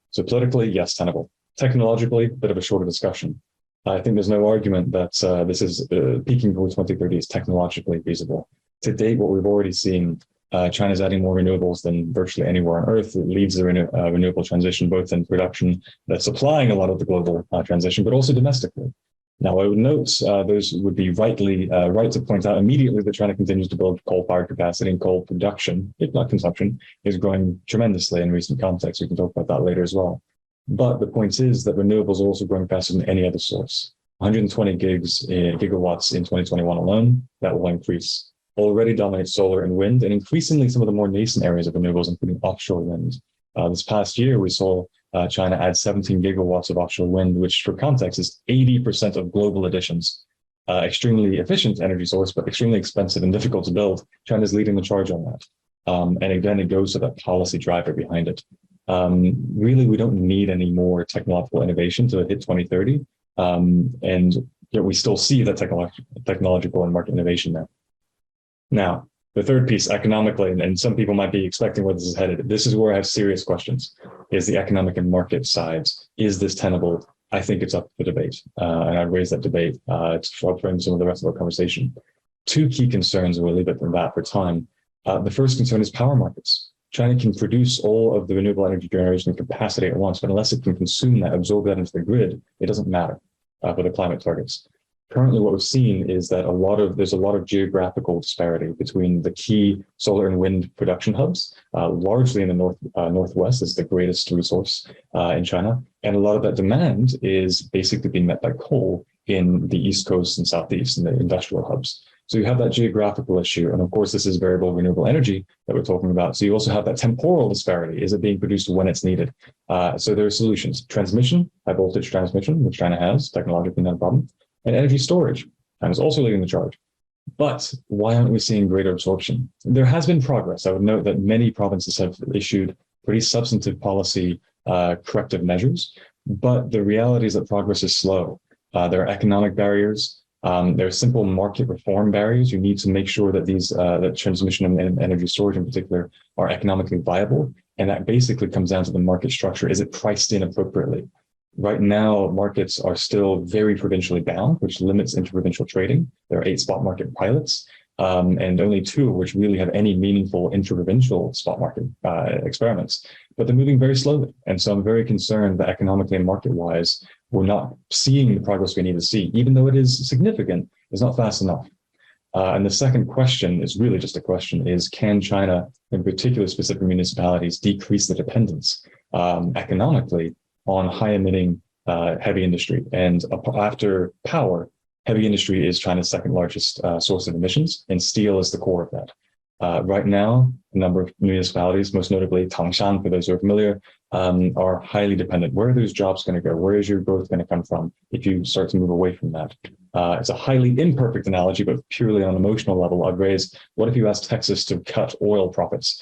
So politically, yes, tenable. Technologically, a bit of a shorter discussion. I think there's no argument that this is peaking for 2030 is technologically feasible. To date, what we've already seen China's adding more renewables than virtually anywhere on Earth. It leads the renewable transition, both in production that's supplying a lot of the global transition, but also domestically. Now, I would note those would be right to point out immediately that China continues to build coal-fired capacity, and coal production, if not consumption, is growing tremendously in recent contexts. We can talk about that later as well. But the point is that renewables are also growing faster than any other source. 120 gigawatts in 2021 alone, that will increase. Already dominates solar and wind, and increasingly some of the more nascent areas of renewables, including offshore wind. This past year, we saw China add 17 gigawatts of offshore wind, which for context is 80% of global additions. Extremely efficient energy source, but extremely expensive and difficult to build. China's leading the charge on that. And again, it goes to that policy driver behind it. Really, we don't need any more technological innovation to hit 2030. And yet we still see that technological and market innovation there. Now, the third piece, economically, and some people might be expecting where this is headed. This is where I have serious questions, is the economic and market sides. Is this tenable? I think it's up for debate. And I'd raise that debate to frame some of the rest of our conversation. Two key concerns, we'll leave it from that for time. The first concern is power markets. China can produce all of the renewable energy generation capacity at once, but unless it can consume that, absorb that into the grid, it doesn't matter for the climate targets. Currently, what we've seen is that there's a lot of geographical disparity between the key solar and wind production hubs, largely in the northwest is the greatest resource in China. And a lot of that demand is basically being met by coal in the East Coast and Southeast in the industrial hubs. So you have that geographical issue. And of course, this is variable renewable energy that we're talking about. So you also have that temporal disparity. Is it being produced when it's needed? So there are solutions. Transmission, high voltage transmission, which China has, technologically not a problem. And energy storage, China's also leading the charge. But why aren't we seeing greater absorption? There has been progress. I would note that many provinces have issued pretty substantive policy corrective measures, but the reality is that progress is slow. There are economic barriers. There are simple market reform barriers. You need to make sure that that transmission and energy storage in particular are economically viable. And that basically comes down to the market structure. Is it priced in appropriately? Right now, markets are still very provincially bound, which limits interprovincial trading. There are 8 spot market pilots, and only 2 of which really have any meaningful interprovincial spot market experiments. But they're moving very slowly. And so I'm very concerned that economically and market-wise, we're not seeing the progress we need to see. Even though it is significant, it's not fast enough. And the second question is really just a question is, can China, in particular specific municipalities, decrease the dependence economically on high-emitting heavy industry? And after power, heavy industry is China's second largest source of emissions, and steel is the core of that. Right now, a number of municipalities, most notably Tangshan, for those who are familiar, are highly dependent. Where are those jobs going to go? Where is your growth going to come from if you start to move away from that? It's a highly imperfect analogy, but purely on an emotional level, I'd raise, what if you asked Texas to cut oil profits?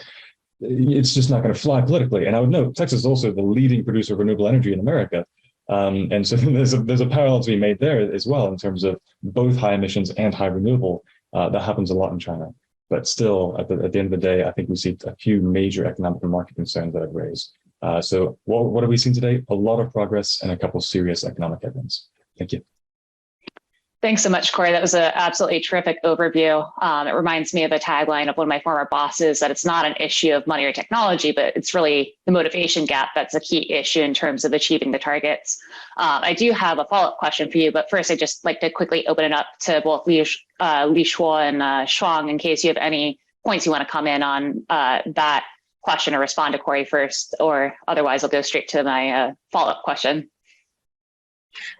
It's just not going to fly politically. And I would note, Texas is also the leading producer of renewable energy in America. And so there's a parallel to be made there as well in terms of both high emissions and high renewable. That happens a lot in China. But still, at the end of the day, I think we see a few major economic and market concerns that I've raised. So what have we seen today? A lot of progress and a couple of serious economic headwinds. Thank you. Thanks so much, Cory. That was an absolutely terrific overview. It reminds me of a tagline of one of my former bosses, that it's not an issue of money or technology, but it's really the motivation gap that's a key issue in terms of achieving the targets. I do have a follow-up question for you, but first I'd just like to quickly open it up to both Li Shuo and Shuang in case you have any points you want to come in on that question or respond to Cory first, or otherwise I'll go straight to my follow-up question.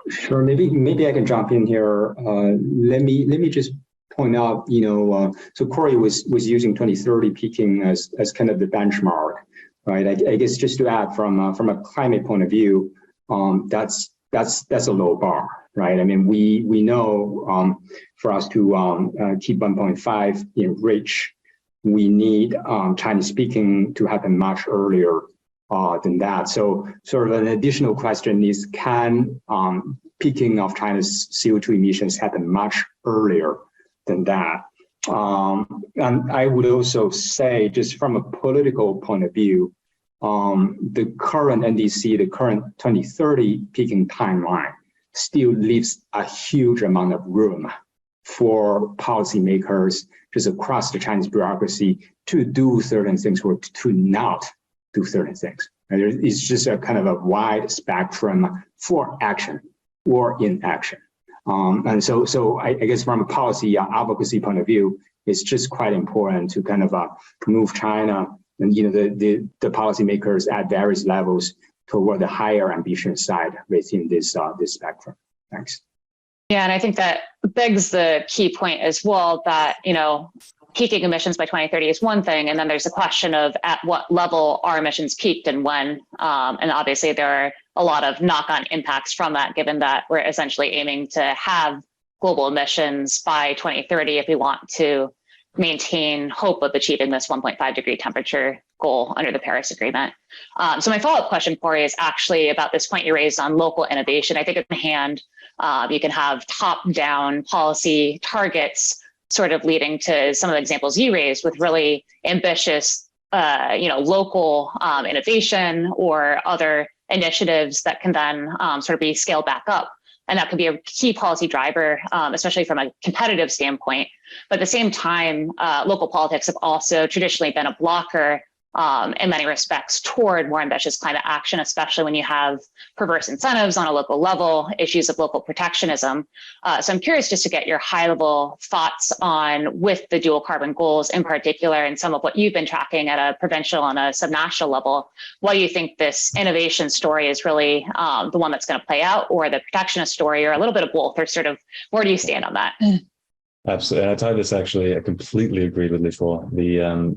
Sure. Maybe I can jump in here. Let me just point out, so Cory was using 2030 peaking as kind of the benchmark, right? I guess just to add from a climate point of view, that's a low bar, right? I mean, we know for us to keep 1.5 in reach, we need Chinese peaking to happen much earlier than that. So sort of an additional question is, can peaking of China's CO2 emissions happen much earlier than that? And I would also say, just from a political point of view, the current NDC, the current 2030 peaking timeline still leaves a huge amount of room for policymakers just across the Chinese bureaucracy to do certain things or to not do certain things. And it's just a kind of a wide spectrum for action or inaction. And so I guess from a policy advocacy point of view, it's just quite important to kind of move China and the policymakers at various levels toward the higher ambition side within this spectrum. Thanks. Yeah, and I think that begs the key point as well that, peaking emissions by 2030 is one thing, and then there's a question of at what level are emissions peaked and when. And obviously there are a lot of knock-on impacts from that, given that we're essentially aiming to have global emissions by 2030 if we want to maintain hope of achieving this 1.5 degree temperature goal under the Paris Agreement. So my follow-up question, Cory, is actually about this point you raised on local innovation. I think at hand, you can have top-down policy targets sort of leading to some of the examples you raised with really ambitious, local innovation or other initiatives that can then sort of be scaled back up. And that could be a key policy driver, especially from a competitive standpoint. But at the same time, local politics have also traditionally been a blocker in many respects toward more ambitious climate action, especially when you have perverse incentives on a local level, issues of local protectionism. So I'm curious just to get your high level thoughts on with the dual carbon goals in particular and some of what you've been tracking at a provincial and a subnational level. What do you think this innovation story is really the one that's going to play out, or the protectionist story, or a little bit of both, or sort of where do you stand on that? Absolutely. And I tie this actually, I completely agreed with Li Shuo.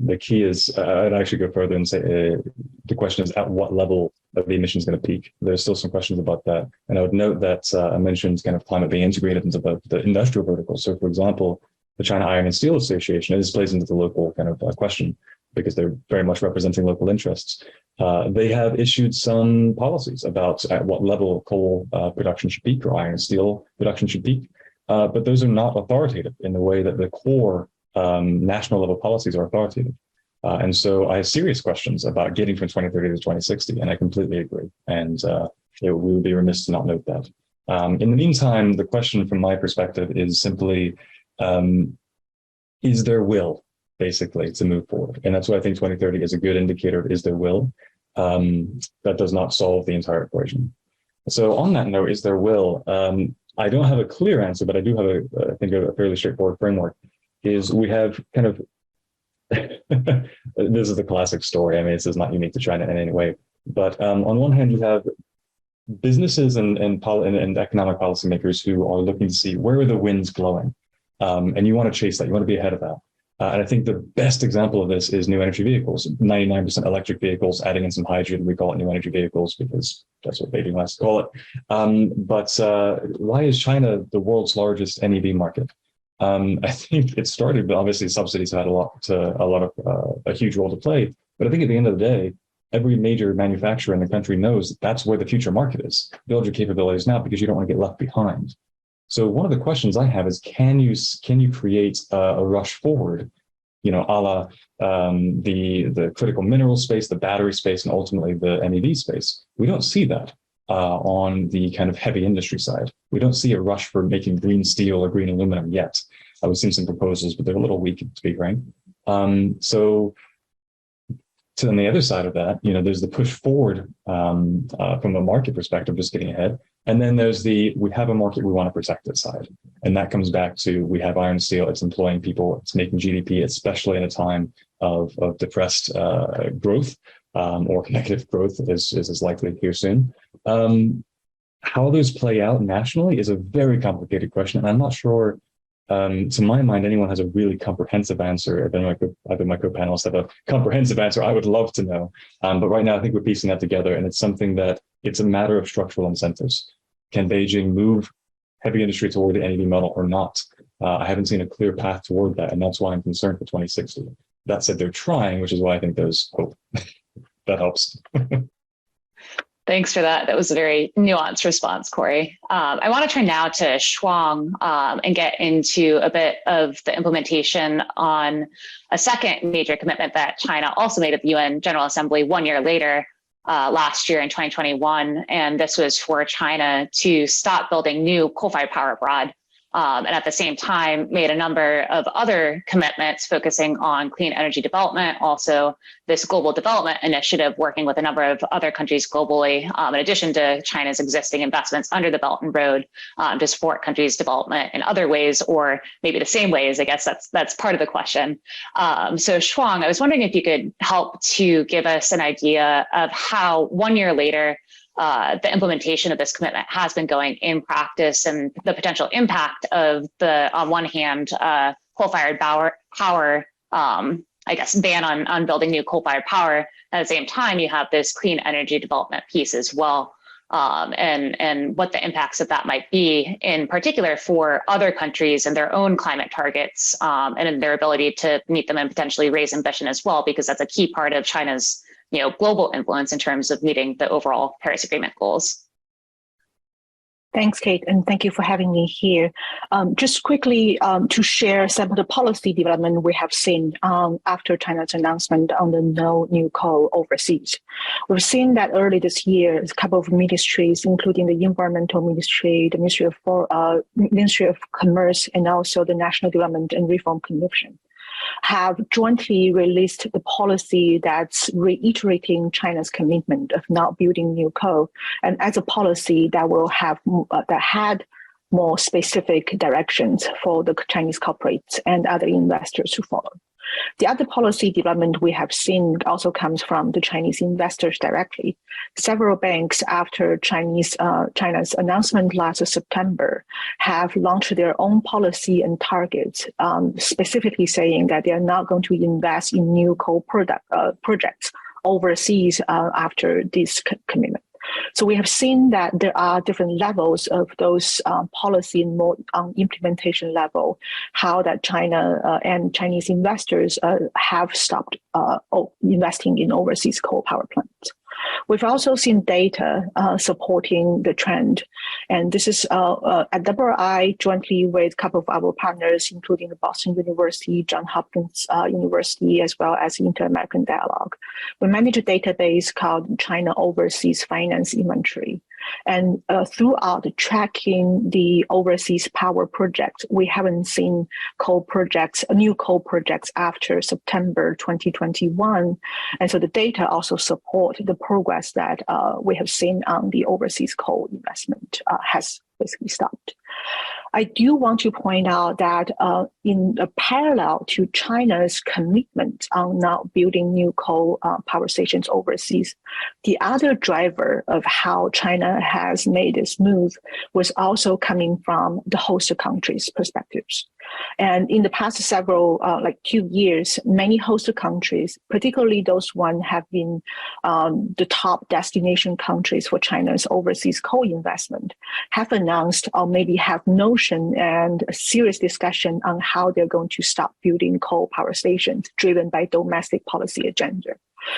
The key is, I'd actually go further and say the question is at what level of the emission is going to peak. There's still some questions about that. And I would note that I mentioned kind of climate being integrated into the industrial vertical. So for example, the China Iron and Steel Association, this plays into the local kind of question because they're very much representing local interests. They have issued some policies about at what level coal production should peak or iron and steel production should peak. But those are not authoritative in the way that the core national level policies are authoritative. And so I have serious questions about getting from 2030 to 2060, and I completely agree. And we would be remiss to not note that. In the meantime, the question from my perspective is simply, is there will, basically, to move forward? And that's why I think 2030 is a good indicator of is there will. That does not solve the entire equation. So on that note, is there will? I don't have a clear answer, but I do have I think a fairly straightforward framework. Is we have kind of this is the classic story. I mean, this is not unique to China in any way. But on one hand, you have businesses and economic policymakers who are looking to see where are the winds blowing, and you want to chase that. You want to be ahead of that. And I think the best example of this is new energy vehicles, 99% electric vehicles, adding in some hydrogen. We call it new energy vehicles because that's what Beijing likes to call it. But why is China the world's largest NEV market? I think it started, but obviously subsidies had a huge role to play. But I think at the end of the day, every major manufacturer in the country knows that's where the future market is. Build your capabilities now because you don't want to get left behind. So one of the questions I have is, can you create a rush forward, a la the critical mineral space, the battery space, and ultimately the NEV space? We don't see that on the kind of heavy industry side. We don't see a rush for making green steel or green aluminum yet. We've seen some proposals, but they're a little weak, to be frank. So on the other side of that, there's the push forward from a market perspective, just getting ahead. And then there's we have a market we want to protect it side. And that comes back to, we have iron and steel, it's employing people, it's making GDP, especially in a time of depressed growth or negative growth is likely here soon. How those play out nationally is a very complicated question. And I'm not sure, to my mind, anyone has a really comprehensive answer. Either my co-panelists have a comprehensive answer. I would love to know. But right now, I think we're piecing that together. And it's something that it's a matter of structural incentives. Can Beijing move heavy industry toward the NEV model or not? I haven't seen a clear path toward that. And that's why I'm concerned for 2060. That said, they're trying, which is why I think there's hope. That helps. Thanks for that. That was a very nuanced response, Cory. I want to turn now to Shuang and get into a bit of the implementation on a second major commitment that China also made at the UN General Assembly 1 year later, last year in 2021. And this was for China to stop building new coal-fired power abroad. and at the same time made a number of other commitments focusing on clean energy development, also this global development initiative working with a number of other countries globally, in addition to China's existing investments under the Belt and Road to support countries' development in other ways, or maybe the same ways. I guess that's part of the question. So Shuang, I was wondering if you could help to give us an idea of how 1 year later, the implementation of this commitment has been going in practice, and the potential impact of the, on one hand, coal-fired power I guess, ban on building new coal-fired power. At the same time, you have this clean energy development piece as well, and what the impacts of that might be, in particular for other countries and their own climate targets, and in their ability to meet them and potentially raise ambition as well, because that's a key part of China's global influence in terms of meeting the overall Paris Agreement goals. Thanks, Kate, and thank you for having me here. Just quickly to share some of the policy development we have seen after China's announcement on the no new coal overseas. We've seen that early this year, a couple of ministries, including the Environmental Ministry, the Ministry of Commerce, and also the National Development and Reform Commission, have jointly released the policy that's reiterating China's commitment of not building new coal, and as a policy that will have that had more specific directions for the Chinese corporates and other investors to follow. The other policy development we have seen also comes from the Chinese investors directly. Several banks, after China's announcement last September, have launched their own policy and targets, specifically saying that they are not going to invest in new coal projects overseas after this commitment. So we have seen that there are different levels of those policy and more implementation level, how that China and Chinese investors have stopped investing in overseas coal power plants. We've also seen data supporting the trend, and this is at WRI jointly with a couple of our partners, including the Boston University, Johns Hopkins University, as well as Inter-American Dialogue. We manage a database called China Overseas Finance Inventory. And throughout tracking the overseas power projects, we haven't seen new coal projects after September 2021. And so the data also support the progress that we have seen on the overseas coal investment has basically stopped. I do want to point out that in a parallel to China's commitment on not building new coal power stations overseas, the other driver of how China has made this move was also coming from the host countries' perspectives. And in the past several, 2 years, many host countries, particularly those ones have been the top destination countries for China's overseas coal investment, have announced or maybe have notion and a serious discussion on how they're going to stop building coal power stations driven by domestic policy agenda.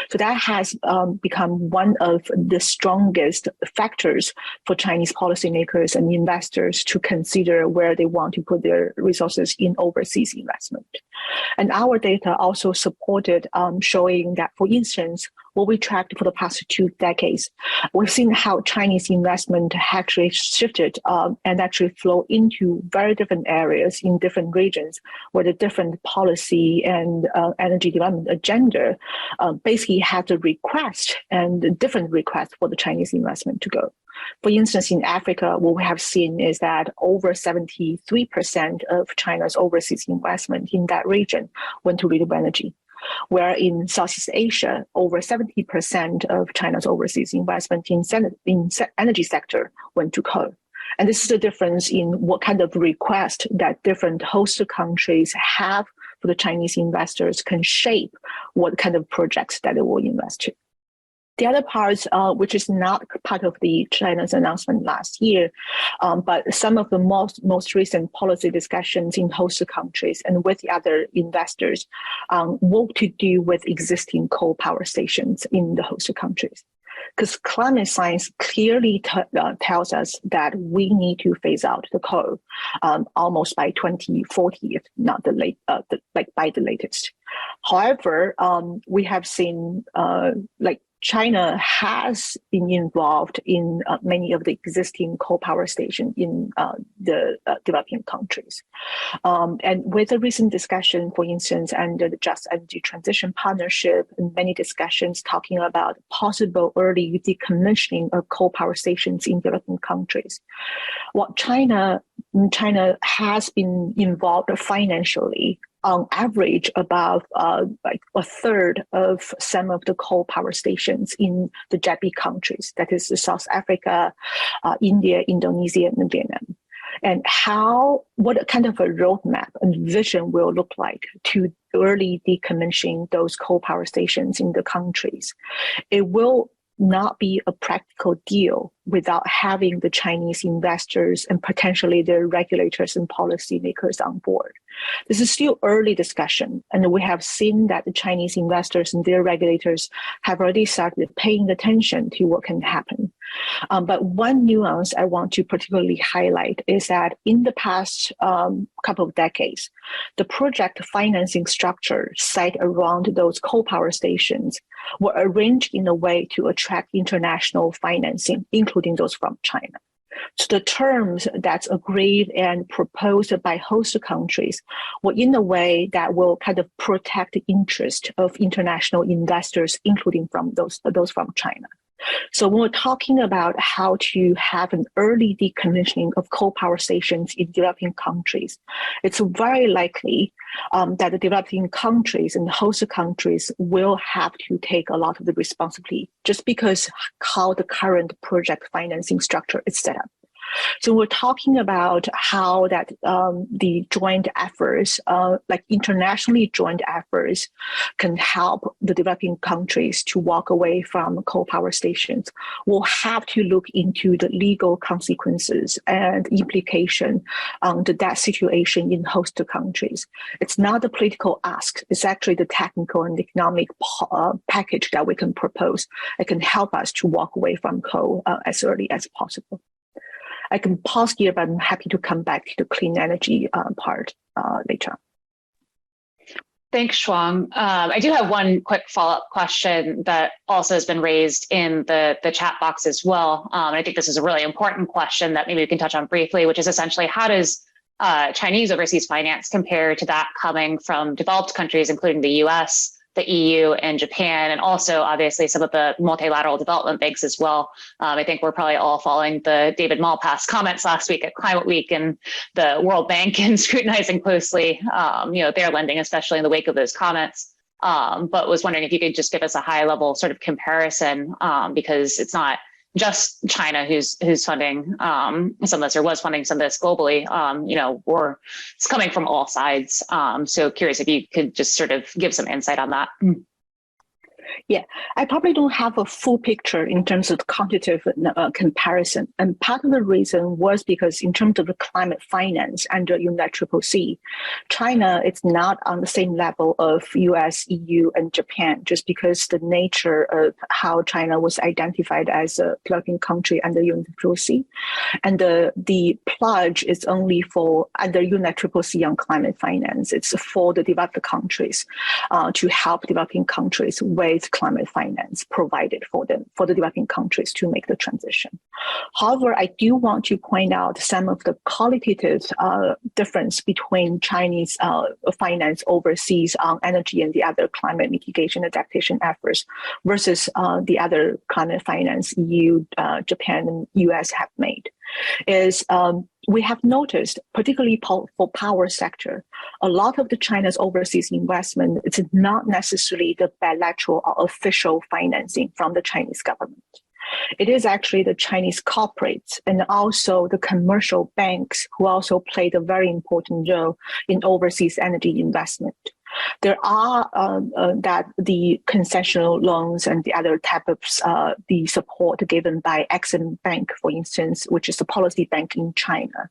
So that has become one of the strongest factors for Chinese policymakers and investors to consider where they want to put their resources in overseas investment. And our data also supported showing that, for instance, what we tracked for the past 2 decades, we've seen how Chinese investment actually shifted and actually flow into very different areas in different regions where the different policy and energy development agenda basically had a request and a different request for the Chinese investment to go. For instance, in Africa, what we have seen is that over 73% of China's overseas investment in that region went to renewable energy, where in Southeast Asia, over 70% of China's overseas investment in energy sector went to coal. And this is the difference in what kind of request that different host countries have for the Chinese investors can shape what kind of projects that they will invest in. The other part, which is not part of the China's announcement last year, but some of the most recent policy discussions in host countries and with the other investors, work to do with existing coal power stations in the host countries. Because climate science clearly tells us that we need to phase out the coal almost by 2040, if not by the latest. However, we have seen China has been involved in many of the existing coal power stations in the developing countries. And with the recent discussion, for instance, under the Just Energy Transition Partnership, and many discussions talking about possible early decommissioning of coal power stations in developing countries. What China has been involved financially, on average, about like a third of some of the coal power stations in the JEB countries, that is South Africa, India, Indonesia, and Vietnam. And what kind of a roadmap and vision will look like to early decommissioning those coal power stations in the countries. It will not be a practical deal without having the Chinese investors and potentially their regulators and policymakers on board. This is still early discussion, and we have seen that the Chinese investors and their regulators have already started paying attention to what can happen. But one nuance I want to particularly highlight is that in the past couple of decades, the project financing structure set around those coal power stations were arranged in a way to attract international financing, including those from China. So the terms that's agreed and proposed by host countries were in a way that will kind of protect the interest of international investors, including from those from China. So when we're talking about how to have an early decommissioning of coal power stations in developing countries, it's very likely that the developing countries and the host countries will have to take a lot of the responsibility just because how the current project financing structure is set up. So we're talking about how that the joint efforts, like internationally joint efforts, can help the developing countries to walk away from coal power stations. We'll have to look into the legal consequences and implication on the debt situation in host countries. It's not a political ask. It's actually the technical and economic package that we can propose. It can help us to walk away from coal as early as possible. I can pause here, but I'm happy to come back to the clean energy part later on. Thanks, Shuang. I do have one quick follow-up question that also has been raised in the chat box as well. I think this is a really important question that maybe we can touch on briefly, which is essentially how does Chinese overseas finance compare to that coming from developed countries, including the US, the EU, and Japan, and also obviously some of the multilateral development banks as well. I think we're probably all following the David Malpass comments last week at Climate Week and the World Bank and scrutinizing closely, their lending, especially in the wake of those comments. But was wondering if you could just give us a high level sort of comparison, because it's not just China who's funding some of this or was funding some of this globally, or it's coming from all sides. So curious if you could just sort of give some insight on that. Yeah, I probably don't have a full picture in terms of quantitative comparison. And part of the reason was because in terms of the climate finance under UNECCC, China is not on the same level of US, EU, and Japan, just because the nature of how China was identified as a developing country under UNECCC. And the pledge is only for under UNECCC on climate finance. It's for the developed countries to help developing countries with climate finance provided for them, for the developing countries to make the transition. However, I do want to point out some of the qualitative difference between Chinese finance overseas on energy and the other climate mitigation adaptation efforts versus the other climate finance EU, Japan, and US have made. Is we have noticed, particularly for power sector, a lot of the China's overseas investment is not necessarily the bilateral or official financing from the Chinese government. It is actually the Chinese corporates and also the commercial banks who also played a very important role in overseas energy investment. There are that the concessional loans and the other type of the support given by Exim Bank, for instance, which is a policy bank in China.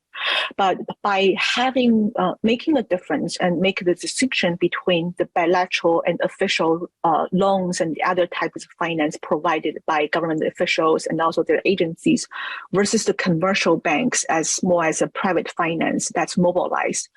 But by having making a difference and make the distinction between the bilateral and official loans and the other types of finance provided by government officials and also their agencies versus the commercial banks as more as a private finance that's mobilized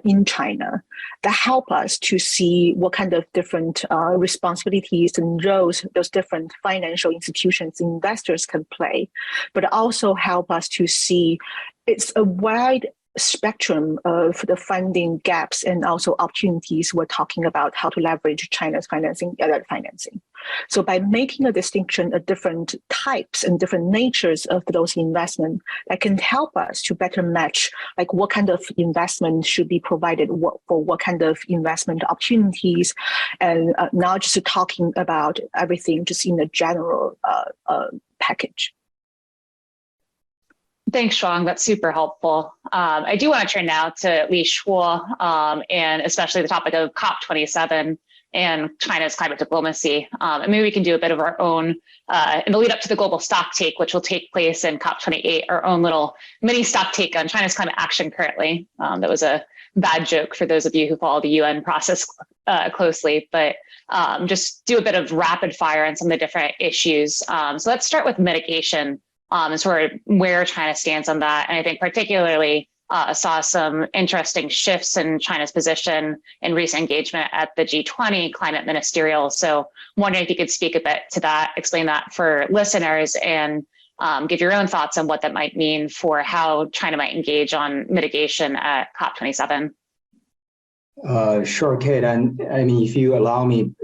in China, that help us us to see what kind of different responsibilities and roles those different financial institutions, investors can play, but also help us to see it's a wide spectrum of the funding gaps and also opportunities. We're talking about how to leverage China's financing, other financing. So by making a distinction of different types and different natures of those investment, that can help us to better match like what kind of investment should be provided for what kind of investment opportunities, and not just talking about everything just in a general package. Thanks, Shuang. That's super helpful. I do want to turn now to Li Shuo, and especially the topic of COP27 and China's climate diplomacy. And maybe we can do a bit of our own, in the lead up to the global stock take, which will take place in COP28, our own little mini stock take on China's climate action currently. That was a bad joke for those of you who follow the UN process closely, but just do a bit of rapid fire on some of the different issues. So let's start with mitigation. And sort of where China stands on that. And I think particularly saw some interesting shifts in China's position in recent engagement at the G20 climate ministerial. So wondering if you could speak a bit to that, explain that for listeners, and give your own thoughts on what that might mean for how China might engage on mitigation at COP27. Sure, Kate. And I mean, if you allow me,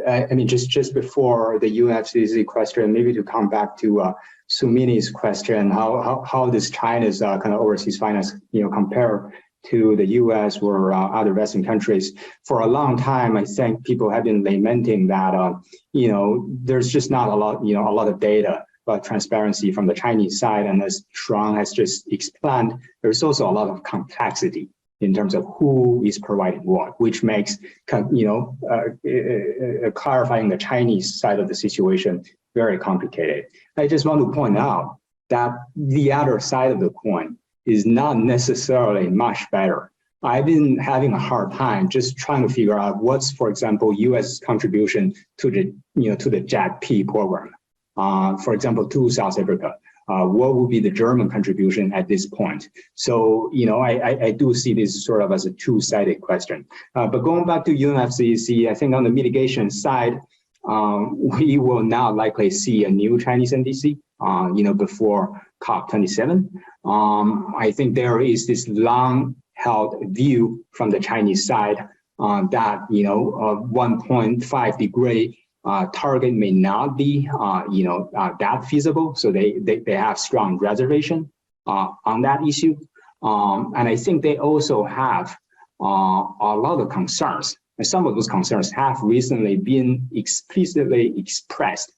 just before the UNFCCC question, maybe to come back to Sumini's question, how does China's kind of overseas finance, compare to the U.S. or other Western countries? For a long time, I think people have been lamenting that, there's just not a lot of data about transparency from the Chinese side. And as Shuang has just explained, there's also a lot of complexity in terms of who is providing what, which makes, clarifying the Chinese side of the situation very complicated. I just want to point out that the other side of the coin is not necessarily much better. I've been having a hard time just trying to figure out what's, for example, U.S. contribution to the, to the JET-P program. For example, to South Africa. What would be the German contribution at this point? So, I do see this sort of as a two-sided question. But going back to UNFCCC, I think on the mitigation side, we will now likely see a new Chinese NDC, before COP27. I think there is this long-held view from the Chinese side that, 1.5 degree target may not be, that feasible. So they have strong reservation on that issue. And I think they also have a lot of concerns. And some of those concerns have recently been explicitly expressed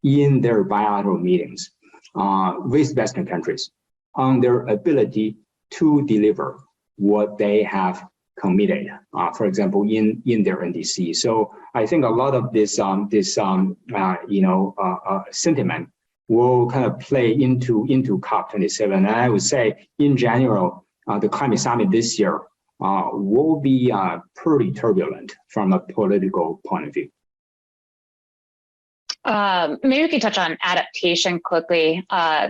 in their bilateral meetings with Western countries on their ability to deliver what they have committed, for example, in their NDC. So I think a lot of this sentiment will kind of play into COP27. And I would say in general, the climate summit this year will be pretty turbulent from a political point of view. Maybe we can touch on adaptation quickly.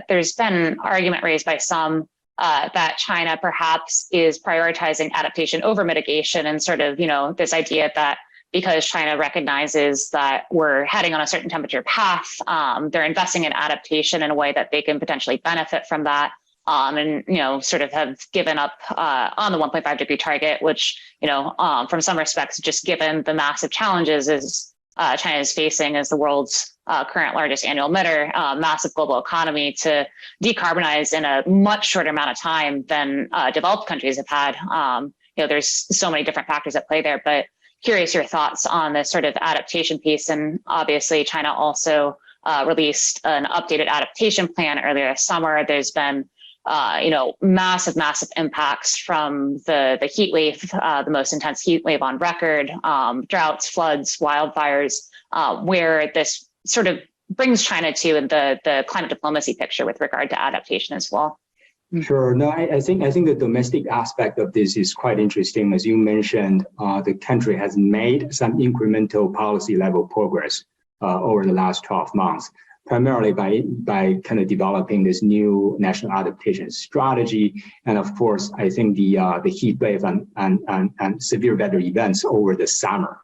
There's been an argument raised by some that China perhaps is prioritizing adaptation over mitigation, and sort of, this idea that because China recognizes that we're heading on a certain temperature path, they're investing in adaptation in a way that they can potentially benefit from that. And, sort of have given up on the 1.5 degree target, which, from some respects, just given the massive challenges China is facing as the world's current largest annual emitter, massive global economy, to decarbonize in a much shorter amount of time than developed countries have had. There's so many different factors at play there, but curious your thoughts on this sort of adaptation piece. And obviously China also released an updated adaptation plan earlier this summer. There's been massive impacts from the heat wave, the most intense heat wave on record, droughts, floods, wildfires, where this sort of brings China to the climate diplomacy picture with regard to adaptation as well. Sure. No, I think the domestic aspect of this is quite interesting. As you mentioned, the country has made some incremental policy level progress over the last 12 months. primarily by kind of developing this new national adaptation strategy. And of course, I think the heat wave and severe weather events over the summer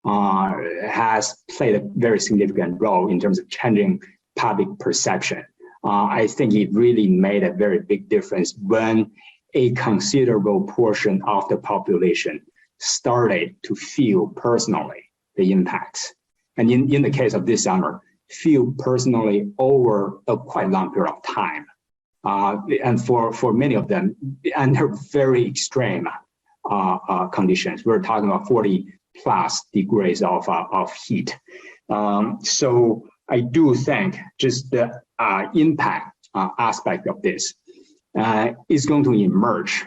has played a very significant role in terms of changing public perception. I think it really made a very big difference when a considerable portion of the population started to feel personally the impacts. And in the case of this summer, feel personally over a quite long period of time. And for many of them, under very extreme conditions. We're talking about 40 plus degrees of heat. So I do think just the impact aspect of this is going to emerge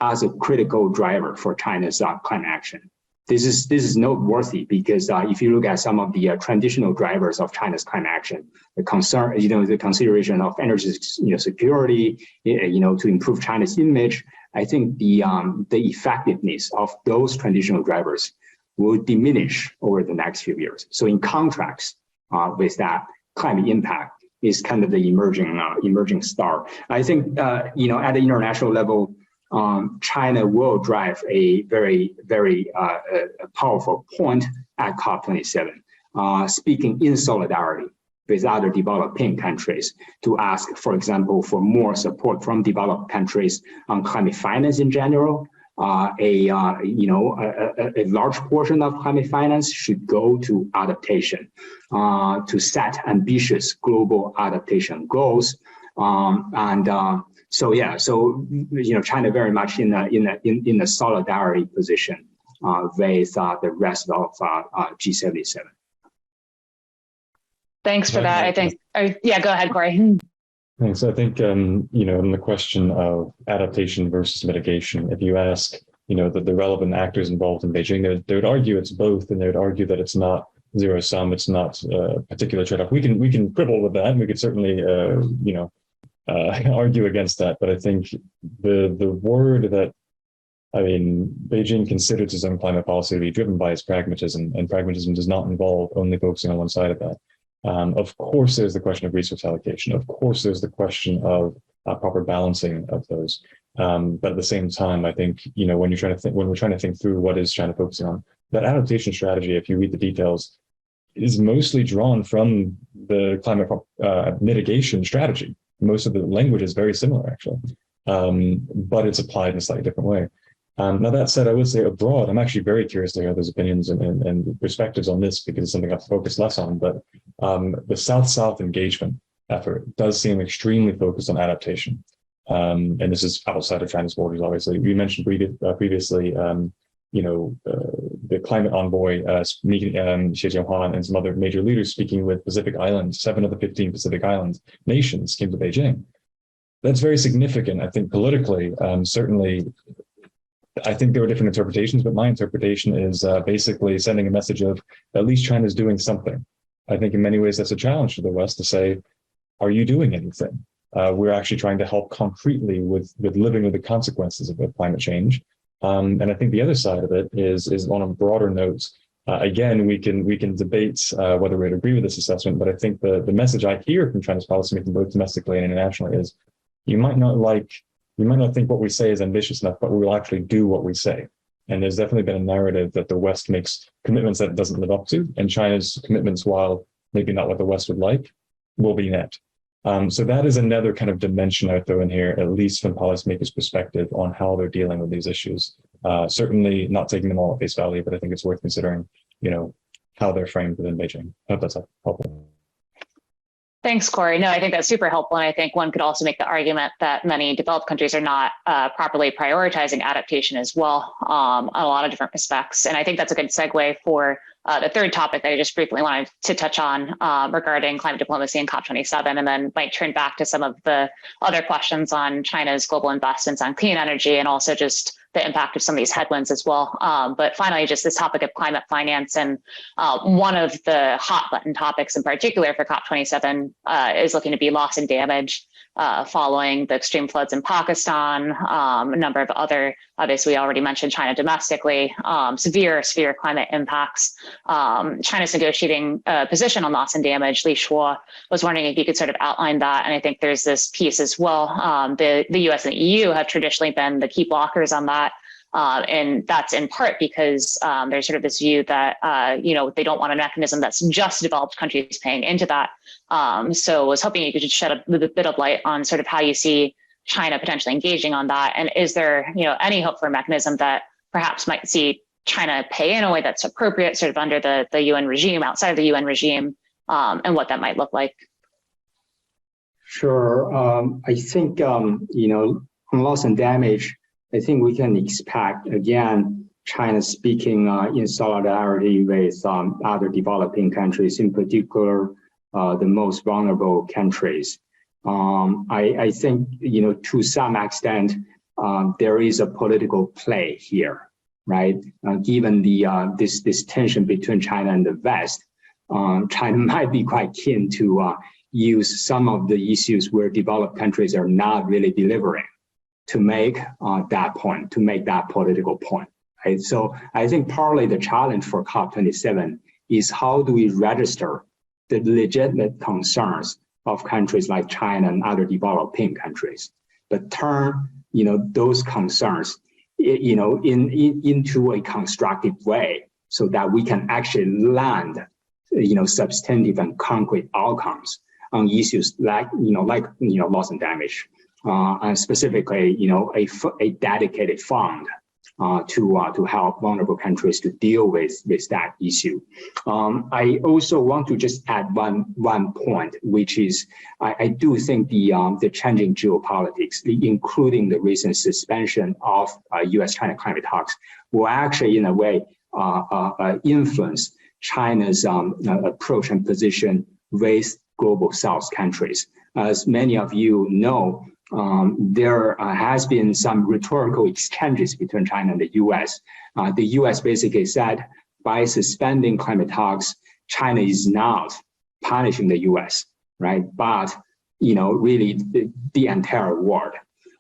as a critical driver for China's climate action. This is noteworthy because if you look at some of the traditional drivers of China's climate action, the concern, the consideration of energy, security, to improve China's image, I think the effectiveness of those traditional drivers will diminish over the next few years. So in contrast with that, climate impact is kind of the emerging star. I think at the international level, China will drive a very, very powerful point at COP27, speaking in solidarity with other developing countries to ask, for example, for more support from developed countries on climate finance in general. A large portion of climate finance should go to adaptation, to set ambitious global adaptation goals, So China very much in a solidarity position with the rest of G77. Thanks for that. I think. Go ahead, Cory. Thanks. I think in the question of adaptation versus mitigation, if you ask the relevant actors involved in Beijing, they would argue it's both, and they would argue that it's not zero sum, it's not a particular trade-off. We can quibble with that, and we could certainly argue against that. But I think the word that Beijing considers its own climate policy to be driven by its pragmatism, and pragmatism does not involve only focusing on one side of that. Of course, there's the question of resource allocation. Of course, there's the question of proper balancing of those. But at the same time, I think when we're trying to think through what is China focusing on, that adaptation strategy, if you read the details, is mostly drawn from the climate mitigation strategy. Most of the language is very similar, actually, but it's applied in a slightly different way. Now, that said, I would say abroad, I'm actually very curious to hear those opinions and perspectives on this, because it's something I've focused less on. But the South-South engagement effort does seem extremely focused on adaptation. And this is outside of China's borders, obviously. We mentioned previously, the climate envoy meeting Xie Jianhuan and some other major leaders speaking with Pacific Islands. 7 of the 15 Pacific Islands nations came to Beijing. That's very significant, I think, politically. Certainly, I think there were different interpretations, but my interpretation is basically sending a message of at least China's doing something. I think in many ways that's a challenge to the West to say, are you doing anything? We're actually trying to help concretely with living with the consequences of climate change. And I think the other side of it is on a broader note. Again, we can debate whether we'd agree with this assessment, but I think the message I hear from China's policymaking, both domestically and internationally, is you might not think what we say is ambitious enough, but we will actually do what we say. And there's definitely been a narrative that the West makes commitments that it doesn't live up to, and China's commitments, while maybe not what the West would like, will be met. So that is another kind of dimension I throw in here, at least from policymakers' perspective on how they're dealing with these issues. Certainly not taking them all at face value, but I think it's worth considering, how they're framed within Beijing. I hope that's helpful. Thanks, Cory. No, I think that's super helpful. And I think one could also make the argument that many developed countries are not properly prioritizing adaptation as well on a lot of different respects. And I think that's a good segue for the third topic that I just briefly wanted to touch on regarding climate diplomacy and COP27, and then might turn back to some of the other questions on China's global investments on clean energy and also just the impact of some of these headwinds as well. But finally, just this topic of climate finance. And one of the hot button topics in particular for COP27 is looking to be loss and damage following the extreme floods in Pakistan, a number of other obviously we already mentioned China domestically, severe climate impacts. China's negotiating a position on loss and damage. Li Shuo was wondering if you could sort of outline that. And I think there's this piece as well. The US and the EU have traditionally been the key blockers on that. And that's in part because there's sort of this view that, they don't want a mechanism that's just developed countries paying into that. So I was hoping you could just shed a bit of light on sort of how you see China potentially engaging on that. And is there, any hope for a mechanism that perhaps might see China pay in a way that's appropriate, sort of under the UN regime, outside of the UN regime, and what that might look like? Sure. I think, on loss and damage, I think we can expect, again, China speaking in solidarity with other developing countries, in particular, the most vulnerable countries. I think, to some extent, there is a political play here, right? Given this tension between China and the West, China might be quite keen to use some of the issues where developed countries are not really delivering to make that point, to make that political point, right? So I think partly the challenge for COP27 is how do we register the legitimate concerns of countries like China and other developing countries, but turn those concerns into a constructive way so that we can actually land substantive and concrete outcomes on issues like loss and damage, and specifically a dedicated fund to help vulnerable countries to deal with that issue. I also want to just add one point, which is I do think the changing geopolitics, including the recent suspension of U.S.-China climate talks, will actually, in a way, influence China's approach and position with global South countries. As many of you know, there has been some rhetorical exchanges between China and the U.S. The U.S. basically said, by suspending climate talks, China is not punishing the U.S., right? But, really the entire world.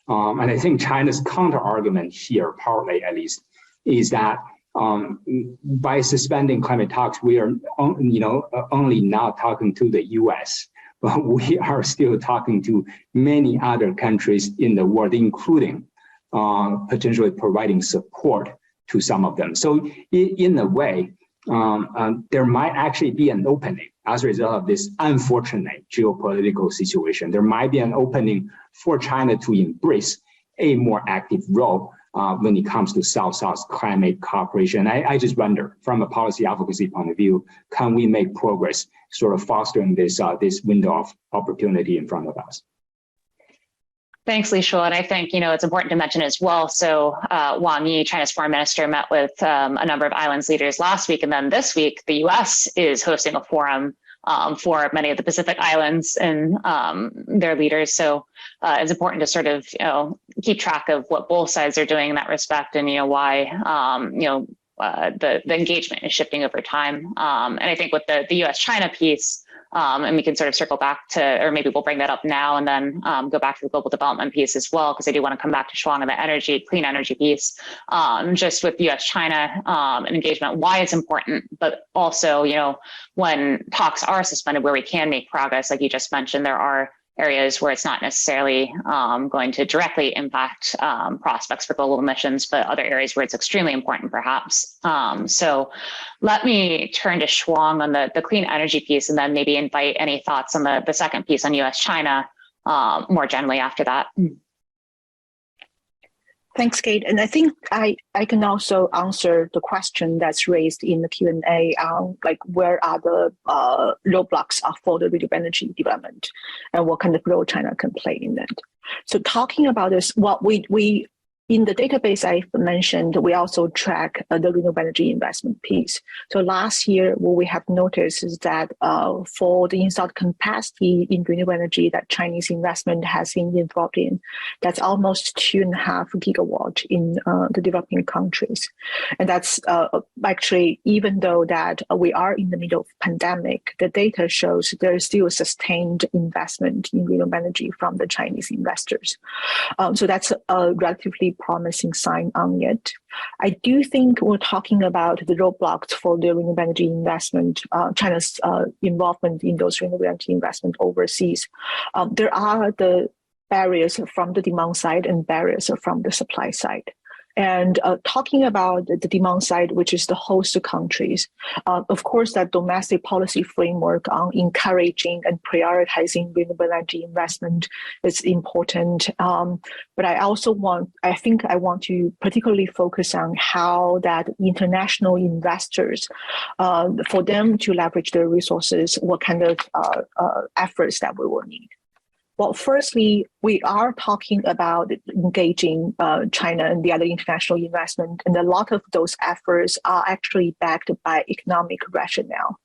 And I think China's counter argument here, partly at least, is that by suspending climate talks, we are, only not talking to the U.S., but we are still talking to many other countries in the world, including potentially providing support to some of them. So in a way, there might actually be an opening as a result of this unfortunate geopolitical situation. There might be an opening for China to embrace a more active role when it comes to South-South climate cooperation. I just wonder, from a policy advocacy point of view, can we make progress sort of fostering this window of opportunity in front of us? Thanks, Li Shuo. And I think, it's important to mention as well. So Wang Yi, China's foreign minister, met with a number of islands leaders last week. And then this week, the US is hosting a forum for many of the Pacific Islands and their leaders. So it's important to sort of, keep track of what both sides are doing in that respect and, why, the engagement is shifting over time. And I think with the US-China piece, and we can sort of circle back to, or maybe we'll bring that up now and then go back to the global development piece as well, because I do want to come back to Shuang and the clean energy piece, just with US-China and engagement, why it's important, but also, when talks are suspended where we can make progress, like you just mentioned, there are areas where it's not necessarily going to directly impact prospects for global emissions, but other areas where it's extremely important, perhaps. So let me turn to Shuang on the clean energy piece, and then maybe invite any thoughts on the second piece on US-China more generally after that. Thanks, Kate. And I think I can also answer the question that's raised in the Q&A, like where are the roadblocks for the renewable energy development and what kind of role China can play in that. So talking about this, what we in the database I've mentioned, we also track the renewable energy investment piece. So last year, what we have noticed is that for the installed capacity in renewable energy that Chinese investment has been involved in, that's almost 2.5 gigawatt in the developing countries. And that's actually, even though that we are in the middle of pandemic, the data shows there is still sustained investment in renewable energy from the Chinese investors. So that's a relatively promising sign on it. I do think we're talking about the roadblocks for the renewable energy investment, China's involvement in those renewable energy investment overseas. There are the barriers from the demand side and barriers from the supply side. And talking about the demand side, which is the host countries, of course, that domestic policy framework on encouraging and prioritizing renewable energy investment is important. But I want to particularly focus on how that international investors, for them to leverage their resources, what kind of efforts that we will need. Well, firstly, we are talking about engaging China and the other international investment, and a lot of those efforts are actually backed by economic rationale.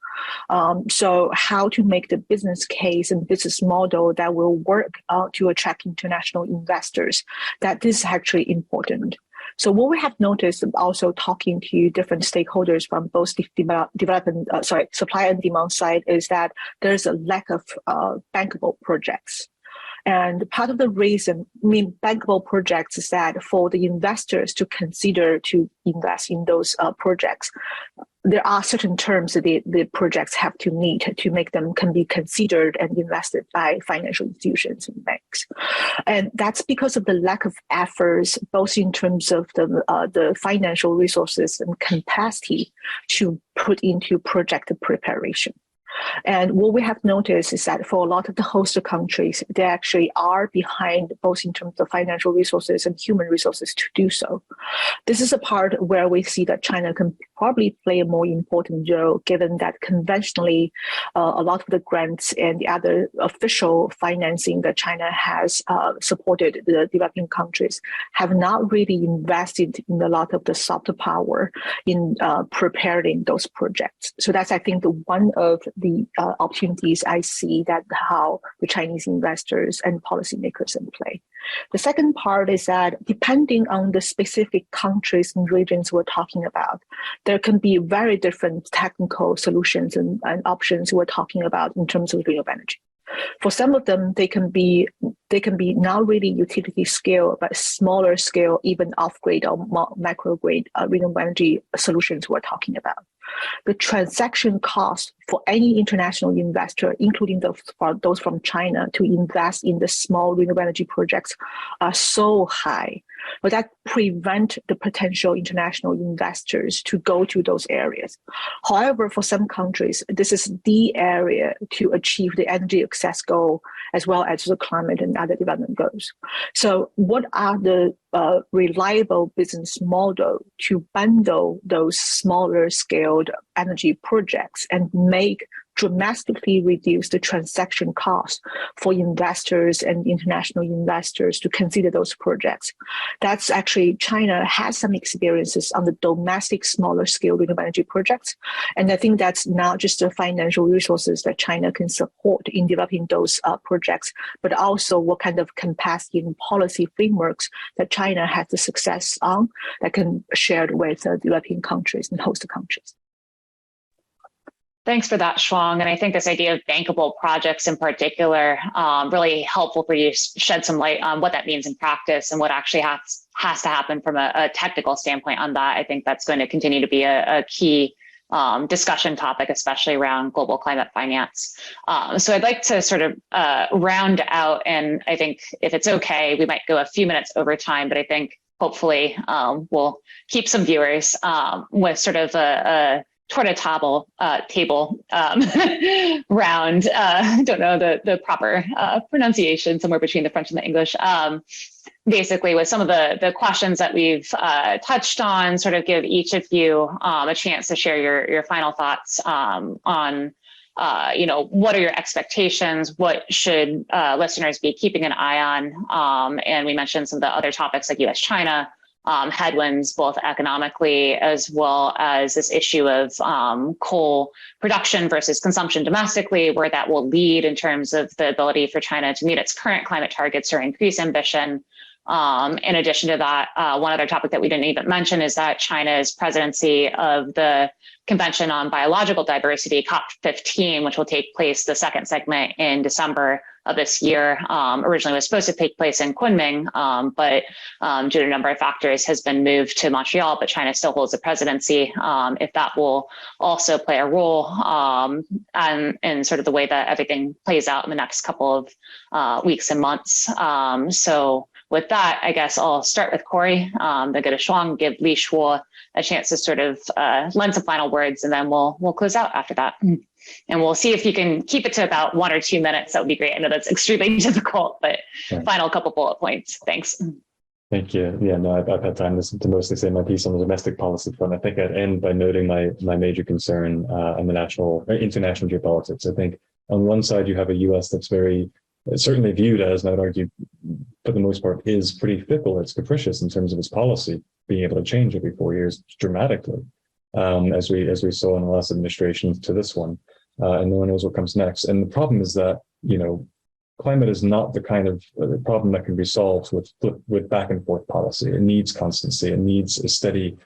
So how to make the business case and business model that will work to attract international investors, that is actually important. So what we have noticed, also talking to different stakeholders from both the supply and demand side, is that there's a lack of bankable projects. And part of the reason, bankable projects, is that for the investors to consider to invest in those projects, there are certain terms that the projects have to meet to make them can be considered and invested by financial institutions and banks. And that's because of the lack of efforts, both in terms of the financial resources and capacity to put into project preparation. And what we have noticed is that for a lot of the host countries, they actually are behind both in terms of financial resources and human resources to do so. This is a part where we see that China can probably play a more important role, given that conventionally a lot of the grants and the other official financing that China has supported the developing countries have not really invested in a lot of the soft power in preparing those projects. So that's, I think, one of the opportunities I see that how the Chinese investors and policymakers in play. The second part is that depending on the specific countries and regions we're talking about, there can be very different technical solutions and options we're talking about in terms of renewable energy. For some of them, they can be not really utility scale, but smaller scale, even off-grid or microgrid renewable energy solutions we're talking about. The transaction cost for any international investor, including those from China, to invest in the small renewable energy projects are so high, but that prevent the potential international investors to go to those areas. However, for some countries, this is the area to achieve the energy access goal, as well as the climate and other development goals. So what are the reliable business model to bundle those smaller scaled energy projects and make dramatically reduce the transaction cost for investors and international investors to consider those projects? That's actually, China has some experiences on the domestic smaller scale renewable energy projects. And I think that's not just the financial resources that China can support in developing those projects, but also what kind of capacity and policy frameworks that China has the success on that can be shared with developing countries and host countries. Thanks for that, Shuang. And I think this idea of bankable projects in particular, really helpful for you to shed some light on what that means in practice and what actually has to happen from a technical standpoint on that. I think that's going to continue to be a key discussion topic, especially around global climate finance. So I'd like to sort of round out, and I think if it's okay, we might go a few minutes over time, but I think hopefully we'll keep some viewers with sort of a tour de table round. I don't know the proper pronunciation, somewhere between the French and the English. Basically, with some of the questions that we've touched on, sort of give each of you a chance to share your final thoughts on, what are your expectations? What should listeners be keeping an eye on? And we mentioned some of the other topics like US-China, headwinds, both economically as well as this issue of coal production versus consumption domestically, where that will lead in terms of the ability for China to meet its current climate targets or increase ambition. In addition to that, one other topic that we didn't even mention is that China's presidency of the Convention on Biological Diversity, COP15, which will take place the second segment in December of this year, originally was supposed to take place in Kunming, but due to a number of factors has been moved to Montreal, but China still holds the presidency. If that will also play a role and sort of the way that everything plays out in the next couple of weeks and months. So with that, I guess I'll start with Cory, then go to Shuang, give Li Shuo a chance to sort of lend some final words, and then we'll close out after that. And we'll see if you can keep it to about 1 or 2 minutes. That would be great. I know that's extremely difficult, but final couple bullet points. Thanks. Thank you. Yeah, no, I've had time to mostly say my piece on the domestic policy front. I think I'd end by noting my major concern on the international geopolitics. I think on one side, you have a US that's very certainly viewed as, and I would argue for the most part, is pretty fickle. It's capricious in terms of its policy, being able to change every 4 years dramatically, as we saw in the last administration to this one. And no one knows what comes next. And the problem is that, climate is not the kind of problem that can be solved with back and forth policy. It needs constancy. It needs a steady,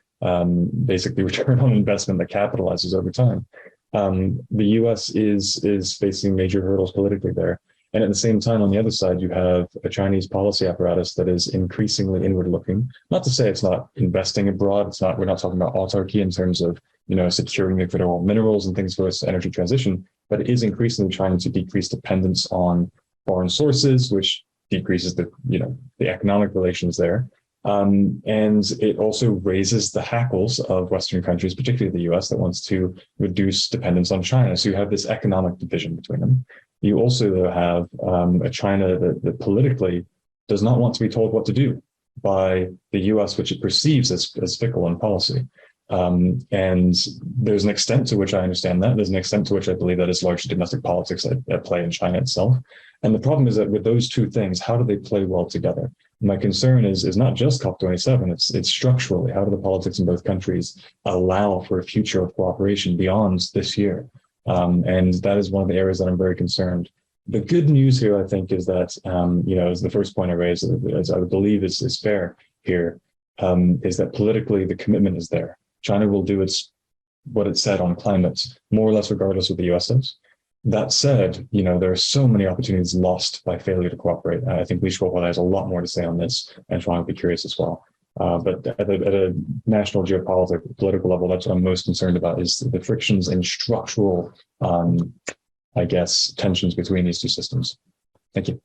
basically return on investment that capitalizes over time. The US is facing major hurdles politically there. And at the same time, on the other side, you have a Chinese policy apparatus that is increasingly inward looking. Not to say it's not investing abroad. We're not talking about autarky in terms of, securing the critical minerals and things for its energy transition, but it is increasingly trying to decrease dependence on foreign sources, which decreases the economic relations there. And it also raises the hackles of Western countries, particularly the US, that wants to reduce dependence on China. So you have this economic division between them. You also have a China that politically does not want to be told what to do by the US, which it perceives as fickle in policy. And there's an extent to which I understand that. There's an extent to which I believe that is largely domestic politics at play in China itself. And the problem is that with those two things, how do they play well together? My concern is not just COP27, it's structurally, how do the politics in both countries allow for a future of cooperation beyond this year? And that is one of the areas that I'm very concerned. The good news here, I think, is that, as the first point I raised, as I would believe is fair here, is that politically the commitment is there. China will do what it said on climate, more or less regardless of what the US does. That said, there are so many opportunities lost by failure to cooperate. I think Li Shuo has a lot more to say on this, and Shuang would be curious as well. But at a national geopolitical level, that's what I'm most concerned about, is the frictions and structural, tensions between these two systems. Thank you.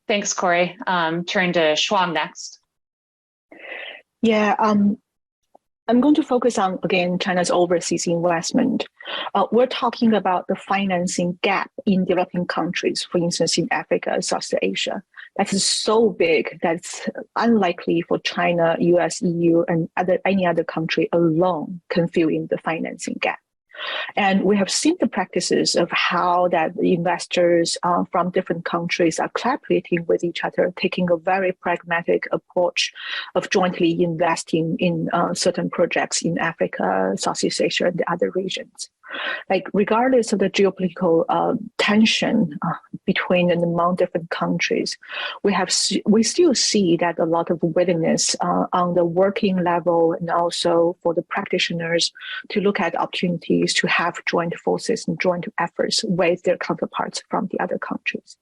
Thanks, Cory. Turn to Shuang next. Yeah, I'm going to focus on, again, China's overseas investment. We're talking about the financing gap in developing countries, for instance, in Africa and South Asia. That is so big that it's unlikely for China, US, EU, and any other country alone can fill in the financing gap. And we have seen the practices of how that investors from different countries are collaborating with each other, taking a very pragmatic approach of jointly investing in certain projects in Africa, Southeast Asia, and the other regions. Like, regardless of the geopolitical tension between and among different countries, we still see that a lot of willingness on the working level, and also for the practitioners to look at opportunities to have joint forces and joint efforts with their counterparts from the other countries.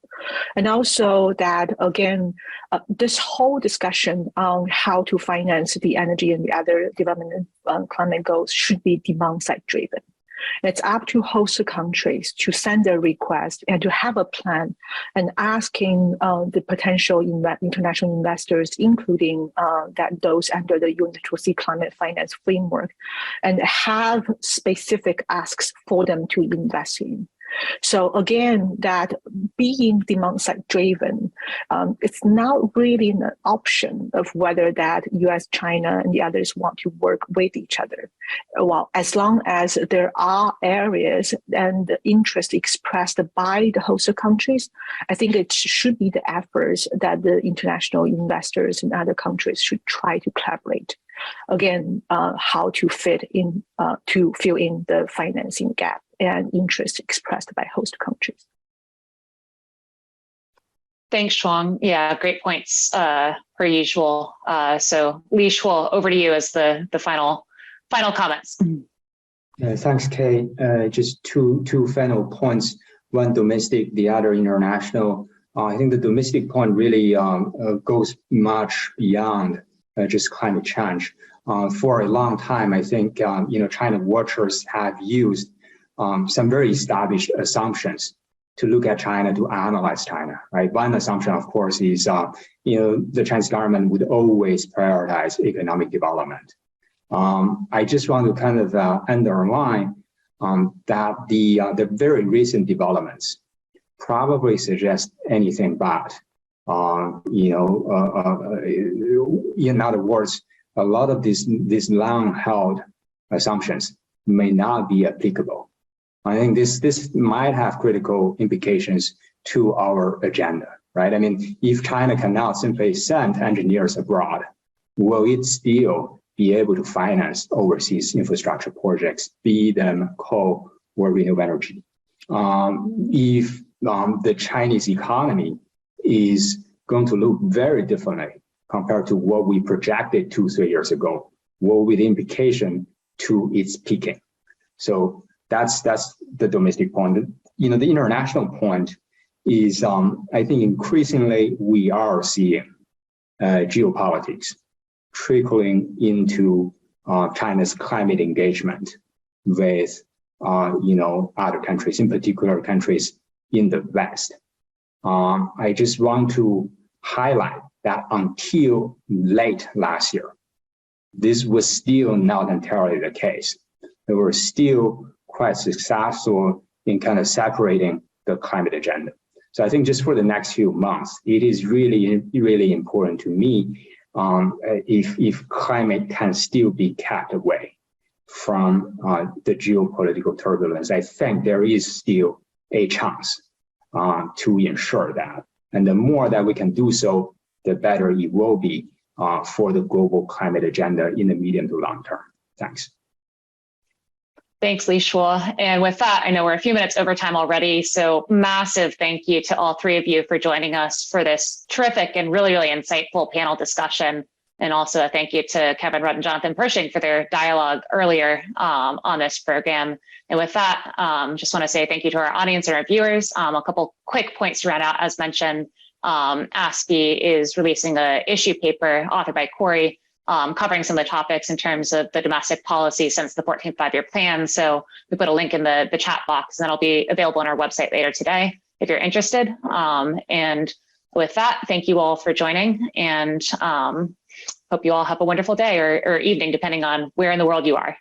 And also that, again, this whole discussion on how to finance the energy and the other development climate goals should be demand-side driven. It's up to host countries to send their request and to have a plan, and asking the potential international investors, including those under the UNCLOS climate finance framework, and have specific asks for them to invest in. So again, that being demand-side driven, it's not really an option of whether that US, China, and the others want to work with each other. Well, as long as there are areas and interest expressed by the host countries, I think it should be the efforts that the international investors in other countries should try to collaborate. Again, how to fit in, to fill in the financing gap and interest expressed by host countries. Thanks, Shuang. Yeah, great points per usual. So Li Shuo, over to you as the final comments. Thanks, Kate. Just two final points. One domestic, the other international. I think the domestic point really goes much beyond just climate change. For a long time, I think China watchers have used some very established assumptions to look at China, to analyze China, right? One assumption, of course, is the Chinese government would always prioritize economic development. I just want to kind of underline that the very recent developments probably suggest anything but. In other words, a lot of these long-held assumptions may not be applicable. I think this might have critical implications to our agenda, right? I mean, if China cannot simply send engineers abroad, will it still be able to finance overseas infrastructure projects, be them coal or renewable energy? If the Chinese economy is going to look very differently compared to what we projected 2-3 years ago, what will be the implication to its peaking? So that's the domestic point. The international point is, I think increasingly we are seeing geopolitics trickling into China's climate engagement with other countries, in particular countries in the West. I just want to highlight that until late last year, this was still not entirely the case. They were still quite successful in kind of separating the climate agenda. So I think just for the next few months, it is really, really important to me if climate can still be kept away from the geopolitical turbulence. I think there is still a chance to ensure that. And the more that we can do so, the better it will be for the global climate agenda in the medium to long term. Thanks. Thanks, Li Shuo. And with that, I know we're a few minutes over time already. So massive thank you to all three of you for joining us for this terrific and really, really insightful panel discussion. And also a thank you to Kevin Rudd and Jonathan Pershing for their dialogue earlier on this program. And with that, just want to say thank you to our audience and our viewers. A couple quick points to round out. As mentioned, ASPE is releasing an issue paper authored by Cory, covering some of the topics in terms of the domestic policy since the 14th five-year plan. So we put a link in the chat box, and that'll be available on our website later today if you're interested. And with that, thank you all for joining, and hope you all have a wonderful day or evening, depending on where in the world you are.